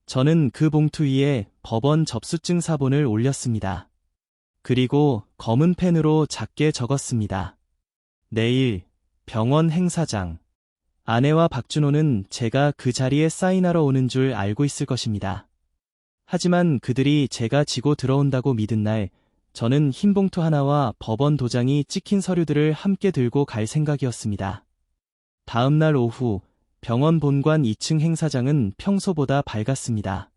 Speaker 1: 저는 그 봉투 위에 법원 접수증 사본을 올렸습니다. 그리고 검은 펜으로 작게 적었습니다. 내일 병원 행사장. 아내와 박준호는 제가 그 자리에 사인하러 오는 줄 알고 있을 것입니다. 하지만 그들이 제가 지고 들어온다고 믿은 날, 저는 흰 봉투 하나와 법원 도장이 찍힌 서류들을 함께 들고 갈 생각이었습니다. 다음 날 오후, 병원 본관 2층 행사장은 평소보다 밝았습니다.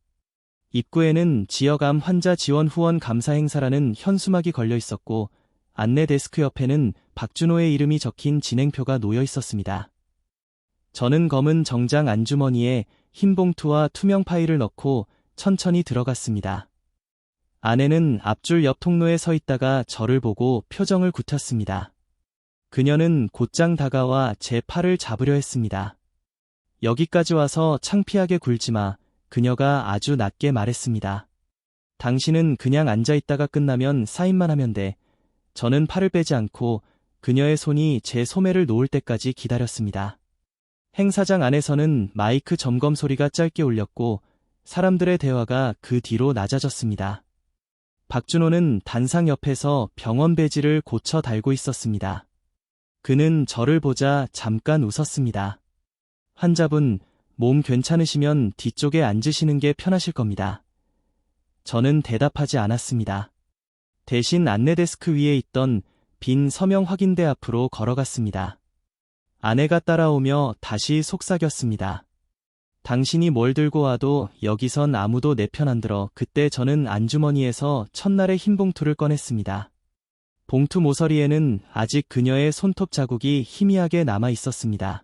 Speaker 1: 입구에는 지역암 환자 지원 후원 감사 행사라는 현수막이 걸려 있었고, 안내 데스크 옆에는 박준호의 이름이 적힌 진행표가 놓여 있었습니다. 저는 검은 정장 안주머니에 흰 봉투와 투명 파일을 넣고 천천히 들어갔습니다. 아내는 앞줄 옆 통로에 서 있다가 저를 보고 표정을 굳혔습니다. 그녀는 곧장 다가와 제 팔을 잡으려 했습니다. 여기까지 와서 창피하게 굴지 마. 그녀가 아주 낮게 말했습니다. 당신은 그냥 앉아있다가 끝나면 사인만 하면 돼. 저는 팔을 빼지 않고 그녀의 손이 제 소매를 놓을 때까지 기다렸습니다. 행사장 안에서는 마이크 점검 소리가 짧게 울렸고 사람들의 대화가 그 뒤로 낮아졌습니다. 박준호는 단상 옆에서 병원 배지를 고쳐 달고 있었습니다. 그는 저를 보자 잠깐 웃었습니다. 환자분, 몸 괜찮으시면 뒤쪽에 앉으시는 게 편하실 겁니다. 저는 대답하지 않았습니다. 대신 안내 데스크 위에 있던 빈 서명 확인대 앞으로 걸어갔습니다. 아내가 따라오며 다시 속삭였습니다. 당신이 뭘 들고 와도 여기선 아무도 내 편 안 들어. 그때 저는 안주머니에서 첫날의 흰 봉투를 꺼냈습니다. 봉투 모서리에는 아직 그녀의 손톱 자국이 희미하게 남아 있었습니다.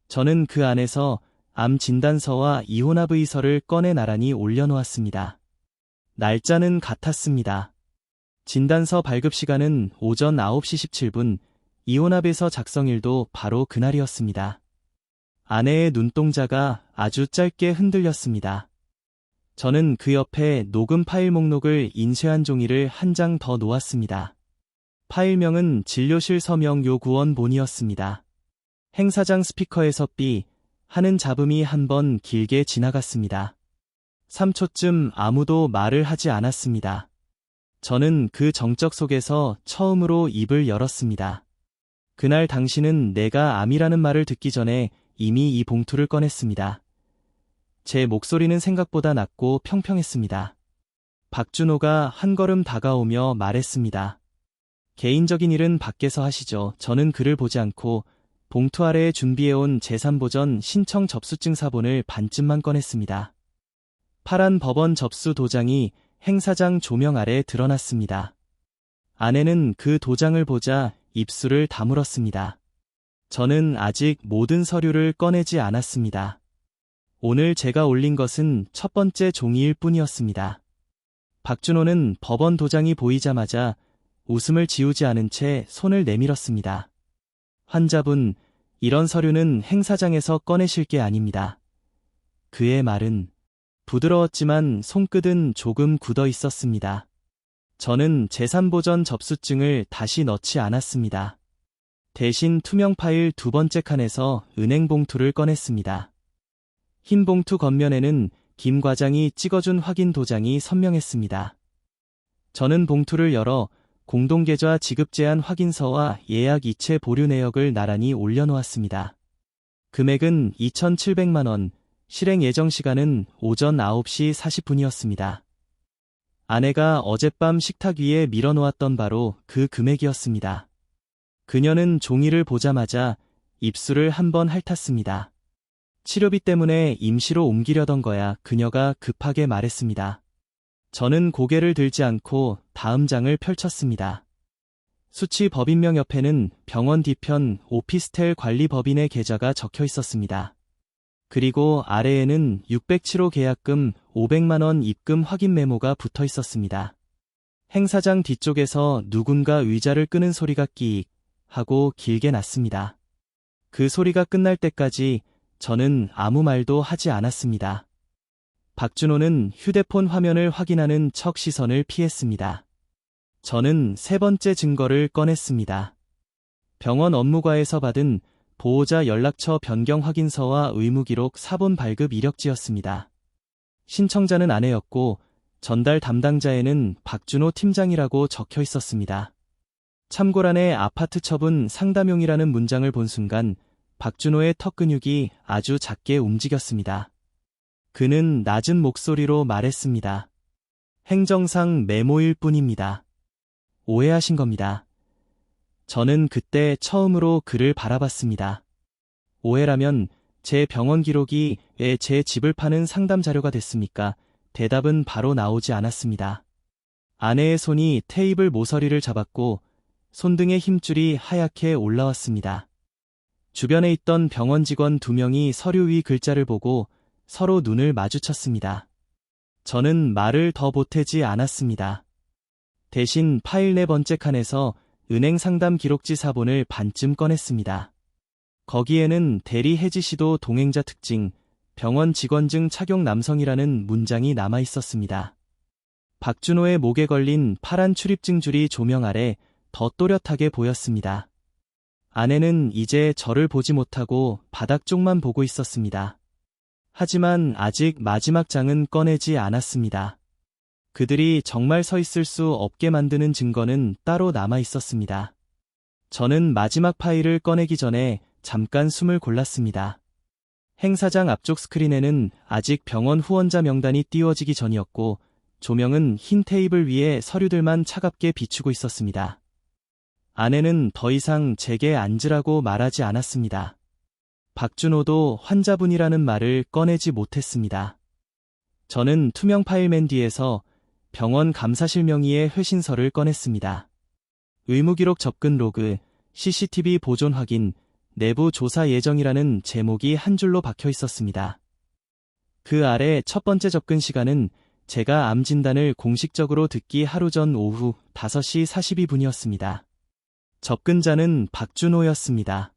Speaker 1: 저는 그 안에서 암 진단서와 이혼합 의서를 꺼내 나란히 올려놓았습니다. 날짜는 같았습니다. 진단서 발급 시간은 오전 9시 17분, 이혼합의서 작성일도 바로 그날이었습니다. 아내의 눈동자가 아주 짧게 흔들렸습니다. 저는 그 옆에 녹음 파일 목록을 인쇄한 종이를 한 장 더 놓았습니다. 파일명은 진료실 서명 요구원 본이었습니다. 행사장 스피커에서 삐 하는 잡음이 한 번 길게 지나갔습니다. 3초쯤 아무도 말을 하지 않았습니다. 저는 그 정적 속에서 처음으로 입을 열었습니다. 그날 당신은 내가 암이라는 말을 듣기 전에 이미 이 봉투를 꺼냈습니다. 제 목소리는 생각보다 낮고 평평했습니다. 박준호가 한 걸음 다가오며 말했습니다. 개인적인 일은 밖에서 하시죠. 저는 그를 보지 않고 봉투 아래에 준비해온 재산보전 신청 접수증 사본을 반쯤만 꺼냈습니다. 파란 법원 접수 도장이 행사장 조명 아래 드러났습니다. 아내는 그 도장을 보자 입술을 다물었습니다. 저는 아직 모든 서류를 꺼내지 않았습니다. 오늘 제가 올린 것은 첫 번째 종이일 뿐이었습니다. 박준호는 법원 도장이 보이자마자 웃음을 지우지 않은 채 손을 내밀었습니다. 환자분, 이런 서류는 행사장에서 꺼내실 게 아닙니다. 그의 말은 부드러웠지만 손끝은 조금 굳어 있었습니다. 저는 재산보전 접수증을 다시 넣지 않았습니다. 대신 투명 파일 두 번째 칸에서 은행 봉투를 꺼냈습니다. 흰 봉투 겉면에는 김 과장이 찍어준 확인 도장이 선명했습니다. 저는 봉투를 열어 공동계좌 지급 제한 확인서와 예약 이체 보류 내역을 나란히 올려놓았습니다. 금액은 2,700만 원, 실행 예정 시간은 오전 9시 40분이었습니다. 아내가 어젯밤 식탁 위에 밀어놓았던 바로 그 금액이었습니다. 그녀는 종이를 보자마자 입술을 한번 핥았습니다. 치료비 때문에 임시로 옮기려던 거야. 그녀가 급하게 말했습니다. 저는 고개를 들지 않고 다음 장을 펼쳤습니다. 수치 법인명 옆에는 병원 뒤편 오피스텔 관리 법인의 계좌가 적혀 있었습니다. 그리고 아래에는 607호 계약금 500만 원 입금 확인 메모가 붙어 있었습니다. 행사장 뒤쪽에서 누군가 의자를 끄는 소리가 끼익 하고 길게 났습니다. 그 소리가 끝날 때까지 저는 아무 말도 하지 않았습니다. 박준호는 휴대폰 화면을 확인하는 척 시선을 피했습니다. 저는 세 번째 증거를 꺼냈습니다. 병원 업무과에서 받은 보호자 연락처 변경 확인서와 의무기록 사본 발급 이력지였습니다. 신청자는 아내였고 전달 담당자에는 박준호 팀장이라고 적혀 있었습니다. 참고란에 아파트 처분 상담용이라는 문장을 본 순간 박준호의 턱 근육이 아주 작게 움직였습니다. 그는 낮은 목소리로 말했습니다. 행정상 메모일 뿐입니다. 오해하신 겁니다. 저는 그때 처음으로 그를 바라봤습니다. 오해라면 제 병원 기록이 왜 제 집을 파는 상담 자료가 됐습니까? 대답은 바로 나오지 않았습니다. 아내의 손이 테이블 모서리를 잡았고 손등의 힘줄이 하얗게 올라왔습니다. 주변에 있던 병원 직원 2명이 서류 위 글자를 보고 서로 눈을 마주쳤습니다. 저는 말을 더 보태지 않았습니다. 대신 파일 네 번째 칸에서 은행 상담 기록지 사본을 반쯤 꺼냈습니다. 거기에는 대리 혜지 씨도 동행자 특징, 병원 직원증 착용 남성이라는 문장이 남아 있었습니다. 박준호의 목에 걸린 파란 출입증 줄이 조명 아래 더 또렷하게 보였습니다. 아내는 이제 저를 보지 못하고 바닥 쪽만 보고 있었습니다. 하지만 아직 마지막 장은 꺼내지 않았습니다. 그들이 정말 서 있을 수 없게 만드는 증거는 따로 남아 있었습니다. 저는 마지막 파일을 꺼내기 전에 잠깐 숨을 골랐습니다. 행사장 앞쪽 스크린에는 아직 병원 후원자 명단이 띄워지기 전이었고 조명은 흰 테이블 위에 서류들만 차갑게 비추고 있었습니다. 아내는 더 이상 제게 앉으라고 말하지 않았습니다. 박준호도 환자분이라는 말을 꺼내지 못했습니다. 저는 투명 파일 맨 뒤에서 병원 감사실 명의의 회신서를 꺼냈습니다. 의무기록 접근 로그, CCTV 보존 확인, 내부 조사 예정이라는 제목이 한 줄로 박혀 있었습니다. 그 아래 첫 번째 접근 시간은 제가 암 진단을 공식적으로 듣기 하루 전 오후 5시 42분이었습니다. 접근자는 박준호였습니다.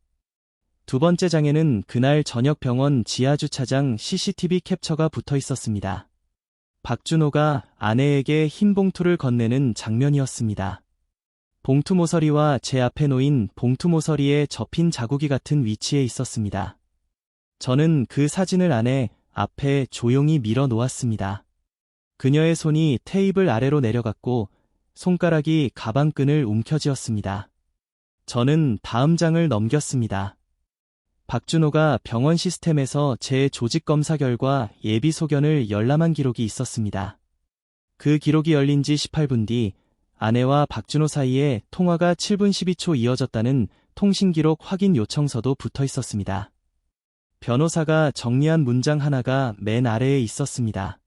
Speaker 1: 두 번째 장에는 그날 저녁 병원 지하주차장 CCTV 캡처가 붙어 있었습니다. 박준호가 아내에게 흰 봉투를 건네는 장면이었습니다. 봉투 모서리와 제 앞에 놓인 봉투 모서리에 접힌 자국이 같은 위치에 있었습니다. 저는 그 사진을 아내 앞에 조용히 밀어 놓았습니다. 그녀의 손이 테이블 아래로 내려갔고 손가락이 가방끈을 움켜쥐었습니다. 저는 다음 장을 넘겼습니다. 박준호가 병원 시스템에서 제 조직 검사 결과 예비 소견을 열람한 기록이 있었습니다. 그 기록이 열린 지 18분 뒤 아내와 박준호 사이에 통화가 7분 12초 이어졌다는 통신기록 확인 요청서도 붙어 있었습니다. 변호사가 정리한 문장 하나가 맨 아래에 있었습니다.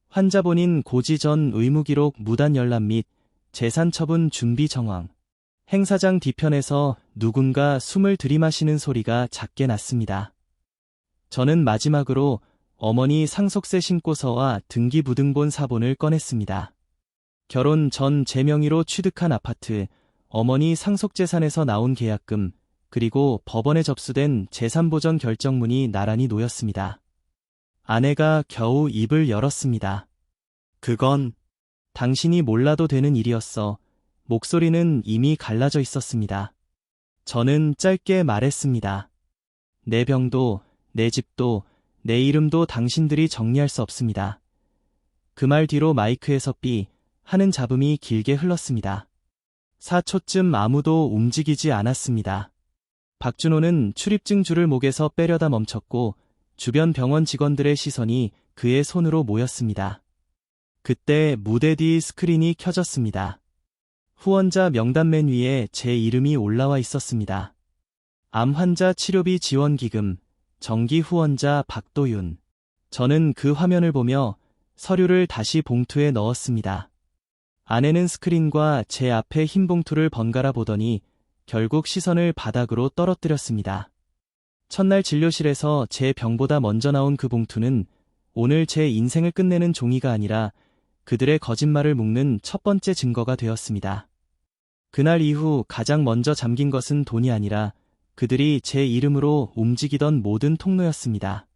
Speaker 1: 환자 본인 고지 전 의무기록 무단 열람 및 재산 처분 준비 정황. 행사장 뒤편에서 누군가 숨을 들이마시는 소리가 작게 났습니다. 저는 마지막으로 어머니 상속세 신고서와 등기부등본 사본을 꺼냈습니다. 결혼 전 제 명의로 취득한 아파트, 어머니 상속재산에서 나온 계약금, 그리고 법원에 접수된 재산보전 결정문이 나란히 놓였습니다. 아내가 겨우 입을 열었습니다. 그건 당신이 몰라도 되는 일이었어. 목소리는 이미 갈라져 있었습니다. 저는 짧게 말했습니다. 내 병도, 내 집도, 내 이름도 당신들이 정리할 수 없습니다. 그 말 뒤로 마이크에서 삐 하는 잡음이 길게 흘렀습니다. 4초쯤 아무도 움직이지 않았습니다. 박준호는 출입증 줄을 목에서 빼려다 멈췄고 주변 병원 직원들의 시선이 그의 손으로 모였습니다. 그때 무대 뒤 스크린이 켜졌습니다. 후원자 명단 맨 위에 제 이름이 올라와 있었습니다. 암 환자 치료비 지원기금, 정기 후원자 박도윤. 저는 그 화면을 보며 서류를 다시 봉투에 넣었습니다. 아내는 스크린과 제 앞에 흰 봉투를 번갈아 보더니 결국 시선을 바닥으로 떨어뜨렸습니다. 첫날 진료실에서 제 병보다 먼저 나온 그 봉투는 오늘 제 인생을 끝내는 종이가 아니라 그들의 거짓말을 묶는 첫 번째 증거가 되었습니다. 그날 이후 가장 먼저 잠긴 것은 돈이 아니라 그들이 제 이름으로 움직이던 모든 통로였습니다.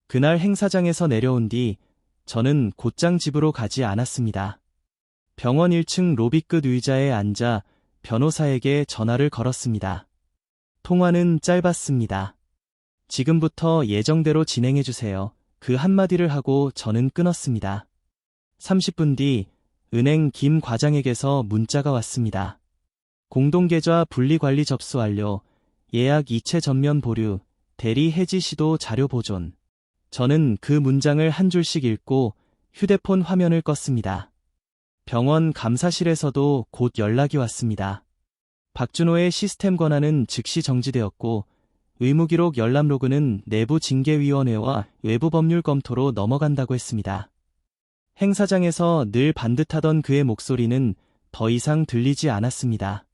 Speaker 1: 그날 행사장에서 내려온 뒤 저는 곧장 집으로 가지 않았습니다. 병원 1층 로비 끝 의자에 앉아 변호사에게 전화를 걸었습니다. 통화는 짧았습니다. 지금부터 예정대로 진행해주세요. 그 한마디를 하고 저는 끊었습니다. 30분 뒤 은행 김 과장에게서 문자가 왔습니다. 공동계좌 분리관리 접수 완료, 예약 이체 전면 보류, 대리 해지 시도 자료 보존. 저는 그 문장을 한 줄씩 읽고 휴대폰 화면을 껐습니다. 병원 감사실에서도 곧 연락이 왔습니다. 박준호의 시스템 권한은 즉시 정지되었고 의무기록 열람 로그는 내부 징계위원회와 외부 법률 검토로 넘어간다고 했습니다. 행사장에서 늘 반듯하던 그의 목소리는 더 이상 들리지 않았습니다.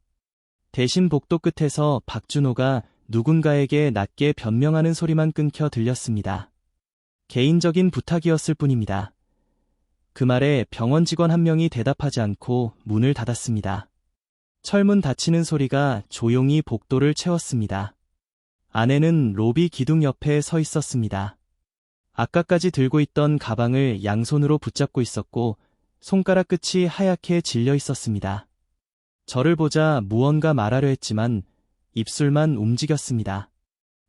Speaker 1: 대신 복도 끝에서 박준호가 누군가에게 낮게 변명하는 소리만 끊겨 들렸습니다. 개인적인 부탁이었을 뿐입니다. 그 말에 병원 직원 한 명이 대답하지 않고 문을 닫았습니다. 철문 닫히는 소리가 조용히 복도를 채웠습니다. 아내는 로비 기둥 옆에 서 있었습니다. 아까까지 들고 있던 가방을 양손으로 붙잡고 있었고 손가락 끝이 하얗게 질려 있었습니다. 저를 보자 무언가 말하려 했지만 입술만 움직였습니다.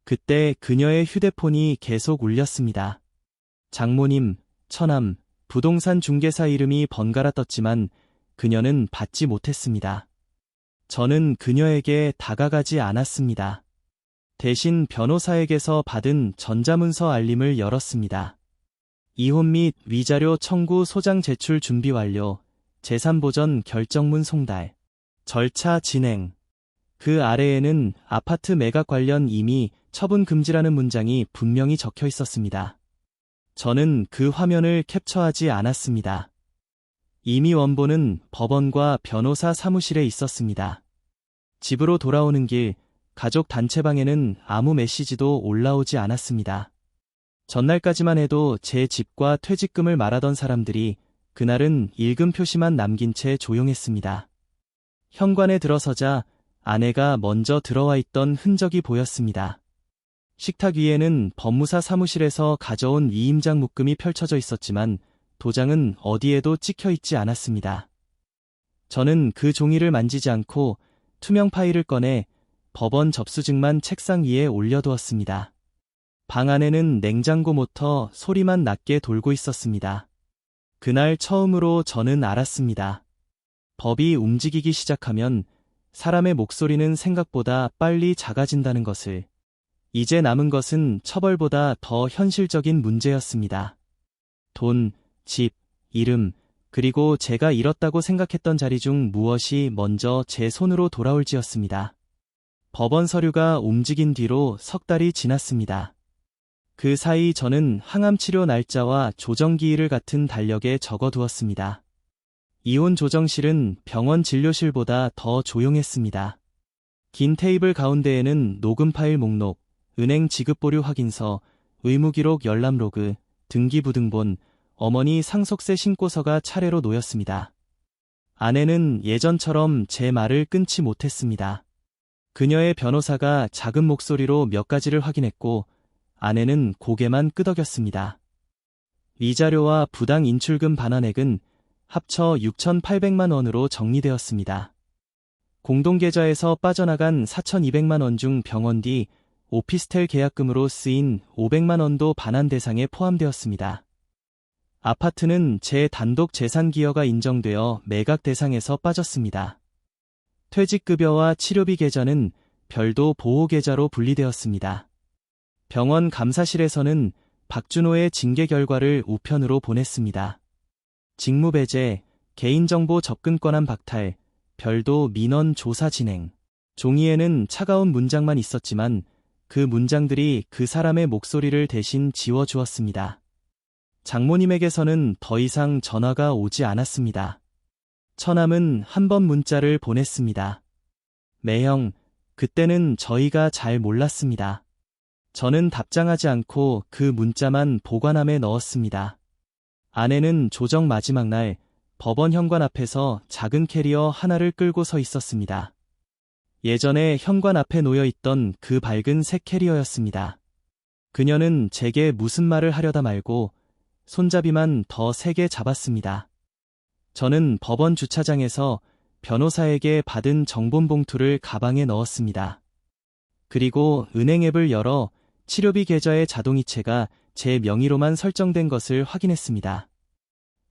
Speaker 1: 그때 그녀의 휴대폰이 계속 울렸습니다. 장모님, 처남, 부동산 중개사 이름이 번갈아 떴지만 그녀는 받지 못했습니다. 저는 그녀에게 다가가지 않았습니다. 대신 변호사에게서 받은 전자문서 알림을 열었습니다. 이혼 및 위자료 청구 소장 제출 준비 완료, 재산보전 결정문 송달, 절차 진행. 그 아래에는 아파트 매각 관련 이미 처분 금지라는 문장이 분명히 적혀 있었습니다. 저는 그 화면을 캡처하지 않았습니다. 이미 원본은 법원과 변호사 사무실에 있었습니다. 집으로 돌아오는 길, 가족 단체방에는 아무 메시지도 올라오지 않았습니다. 전날까지만 해도 제 집과 퇴직금을 말하던 사람들이 그날은 읽음 표시만 남긴 채 조용했습니다. 현관에 들어서자 아내가 먼저 들어와 있던 흔적이 보였습니다. 식탁 위에는 법무사 사무실에서 가져온 위임장 묶음이 펼쳐져 있었지만 도장은 어디에도 찍혀 있지 않았습니다. 저는 그 종이를 만지지 않고 투명 파일을 꺼내 법원 접수증만 책상 위에 올려두었습니다. 방 안에는 냉장고 모터 소리만 낮게 돌고 있었습니다. 그날 처음으로 저는 알았습니다. 법이 움직이기 시작하면 사람의 목소리는 생각보다 빨리 작아진다는 것을. 이제 남은 것은 처벌보다 더 현실적인 문제였습니다. 돈, 집, 이름, 그리고 제가 잃었다고 생각했던 자리 중 무엇이 먼저 제 손으로 돌아올지였습니다. 법원 서류가 움직인 뒤로 석 달이 지났습니다. 그 사이 저는 항암 치료 날짜와 조정기일을 같은 달력에 적어두었습니다. 이혼 조정실은 병원 진료실보다 더 조용했습니다. 긴 테이블 가운데에는 녹음 파일 목록, 은행 지급보류 확인서, 의무기록 열람 로그, 등기부등본, 어머니 상속세 신고서가 차례로 놓였습니다. 아내는 예전처럼 제 말을 끊지 못했습니다. 그녀의 변호사가 작은 목소리로 몇 가지를 확인했고 아내는 고개만 끄덕였습니다. 위자료와 부당 인출금 반환액은 합쳐 6,800만 원으로 정리되었습니다. 공동계좌에서 빠져나간 4,200만 원 중 병원 뒤 오피스텔 계약금으로 쓰인 500만 원도 반환 대상에 포함되었습니다. 아파트는 제 단독 재산 기여가 인정되어 매각 대상에서 빠졌습니다. 퇴직급여와 치료비 계좌는 별도 보호계좌로 분리되었습니다. 병원 감사실에서는 박준호의 징계 결과를 우편으로 보냈습니다. 직무배제, 개인정보 접근 권한 박탈, 별도 민원 조사 진행. 종이에는 차가운 문장만 있었지만 그 문장들이 그 사람의 목소리를 대신 지워주었습니다. 장모님에게서는 더 이상 전화가 오지 않았습니다. 처남은 한 번 문자를 보냈습니다. 매형, 그때는 저희가 잘 몰랐습니다. 저는 답장하지 않고 그 문자만 보관함에 넣었습니다. 아내는 조정 마지막 날 법원 현관 앞에서 작은 캐리어 하나를 끌고 서 있었습니다. 예전에 현관 앞에 놓여 있던 그 밝은 색 캐리어였습니다. 그녀는 제게 무슨 말을 하려다 말고 손잡이만 더 세게 잡았습니다. 저는 법원 주차장에서 변호사에게 받은 정본 봉투를 가방에 넣었습니다. 그리고 은행 앱을 열어 치료비 계좌의 자동이체가 제 명의로만 설정된 것을 확인했습니다.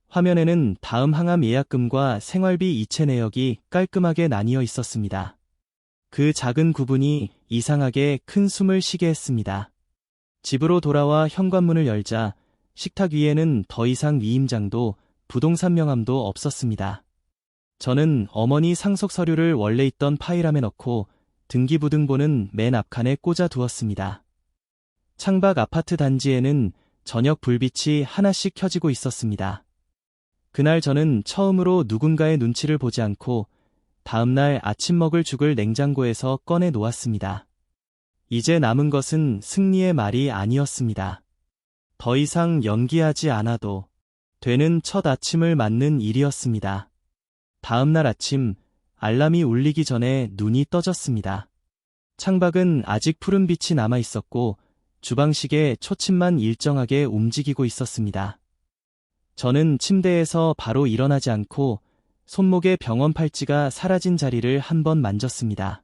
Speaker 1: 화면에는 다음 항암 예약금과 생활비 이체 내역이 깔끔하게 나뉘어 있었습니다. 그 작은 구분이 이상하게 큰 숨을 쉬게 했습니다. 집으로 돌아와 현관문을 열자 식탁 위에는 더 이상 위임장도 부동산 명함도 없었습니다. 저는 어머니 상속 서류를 원래 있던 파일함에 넣고 등기부등본은 맨 앞칸에 꽂아 두었습니다. 창밖 아파트 단지에는 저녁 불빛이 하나씩 켜지고 있었습니다. 그날 저는 처음으로 누군가의 눈치를 보지 않고 다음날 아침 먹을 죽을 냉장고에서 꺼내 놓았습니다. 이제 남은 것은 승리의 말이 아니었습니다. 더 이상 연기하지 않아도 되는 첫 아침을 맞는 일이었습니다. 다음날 아침 알람이 울리기 전에 눈이 떠졌습니다. 창밖은 아직 푸른 빛이 남아 있었고 주방식의 초침만 일정하게 움직이고 있었습니다. 저는 침대에서 바로 일어나지 않고 손목에 병원 팔찌가 사라진 자리를 한번 만졌습니다.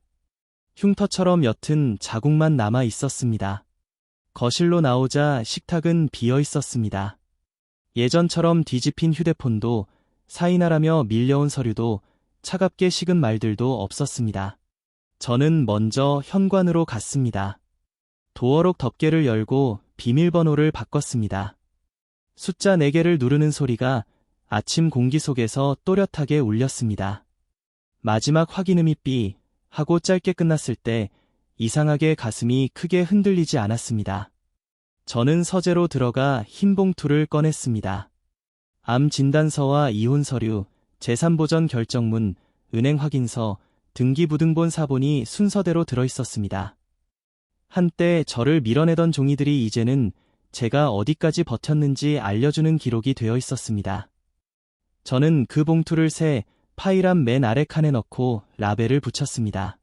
Speaker 1: 흉터처럼 옅은 자국만 남아 있었습니다. 거실로 나오자 식탁은 비어 있었습니다. 예전처럼 뒤집힌 휴대폰도 사인하라며 밀려온 서류도 차갑게 식은 말들도 없었습니다. 저는 먼저 현관으로 갔습니다. 도어록 덮개를 열고 비밀번호를 바꿨습니다. 숫자 4개를 누르는 소리가 아침 공기 속에서 또렷하게 울렸습니다. 마지막 확인음이 삐 하고 짧게 끝났을 때 이상하게 가슴이 크게 흔들리지 않았습니다. 저는 서재로 들어가 흰 봉투를 꺼냈습니다. 암 진단서와 이혼 서류, 재산보전 결정문, 은행 확인서, 등기부등본 사본이 순서대로 들어있었습니다. 한때 저를 밀어내던 종이들이 이제는 제가 어디까지 버텼는지 알려주는 기록이 되어 있었습니다. 저는 그 봉투를 새 파일함 맨 아래 칸에 넣고 라벨을 붙였습니다.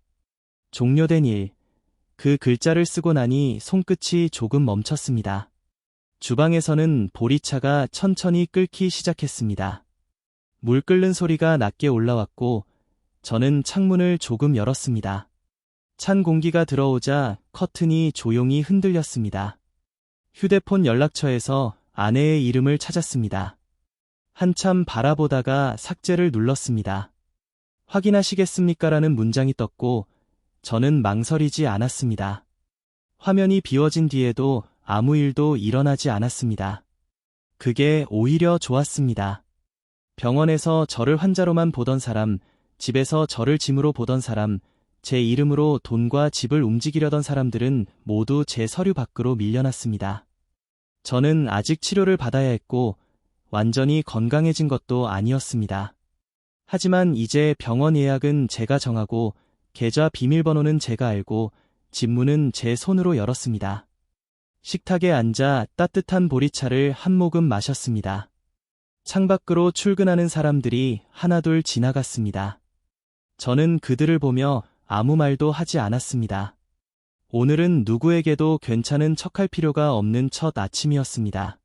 Speaker 1: 종료된 일. 그 글자를 쓰고 나니 손끝이 조금 멈췄습니다. 주방에서는 보리차가 천천히 끓기 시작했습니다. 물 끓는 소리가 낮게 올라왔고 저는 창문을 조금 열었습니다. 찬 공기가 들어오자 커튼이 조용히 흔들렸습니다. 휴대폰 연락처에서 아내의 이름을 찾았습니다. 한참 바라보다가 삭제를 눌렀습니다. 확인하시겠습니까라는 문장이 떴고 저는 망설이지 않았습니다. 화면이 비워진 뒤에도 아무 일도 일어나지 않았습니다. 그게 오히려 좋았습니다. 병원에서 저를 환자로만 보던 사람, 집에서 저를 짐으로 보던 사람, 제 이름으로 돈과 집을 움직이려던 사람들은 모두 제 서류 밖으로 밀려났습니다. 저는 아직 치료를 받아야 했고 완전히 건강해진 것도 아니었습니다. 하지만 이제 병원 예약은 제가 정하고 계좌 비밀번호는 제가 알고 집 문은 제 손으로 열었습니다. 식탁에 앉아 따뜻한 보리차를 한 모금 마셨습니다. 창밖으로 출근하는 사람들이 하나둘 지나갔습니다. 저는 그들을 보며 아무 말도 하지 않았습니다. 오늘은 누구에게도 괜찮은 척할 필요가 없는 첫 아침이었습니다.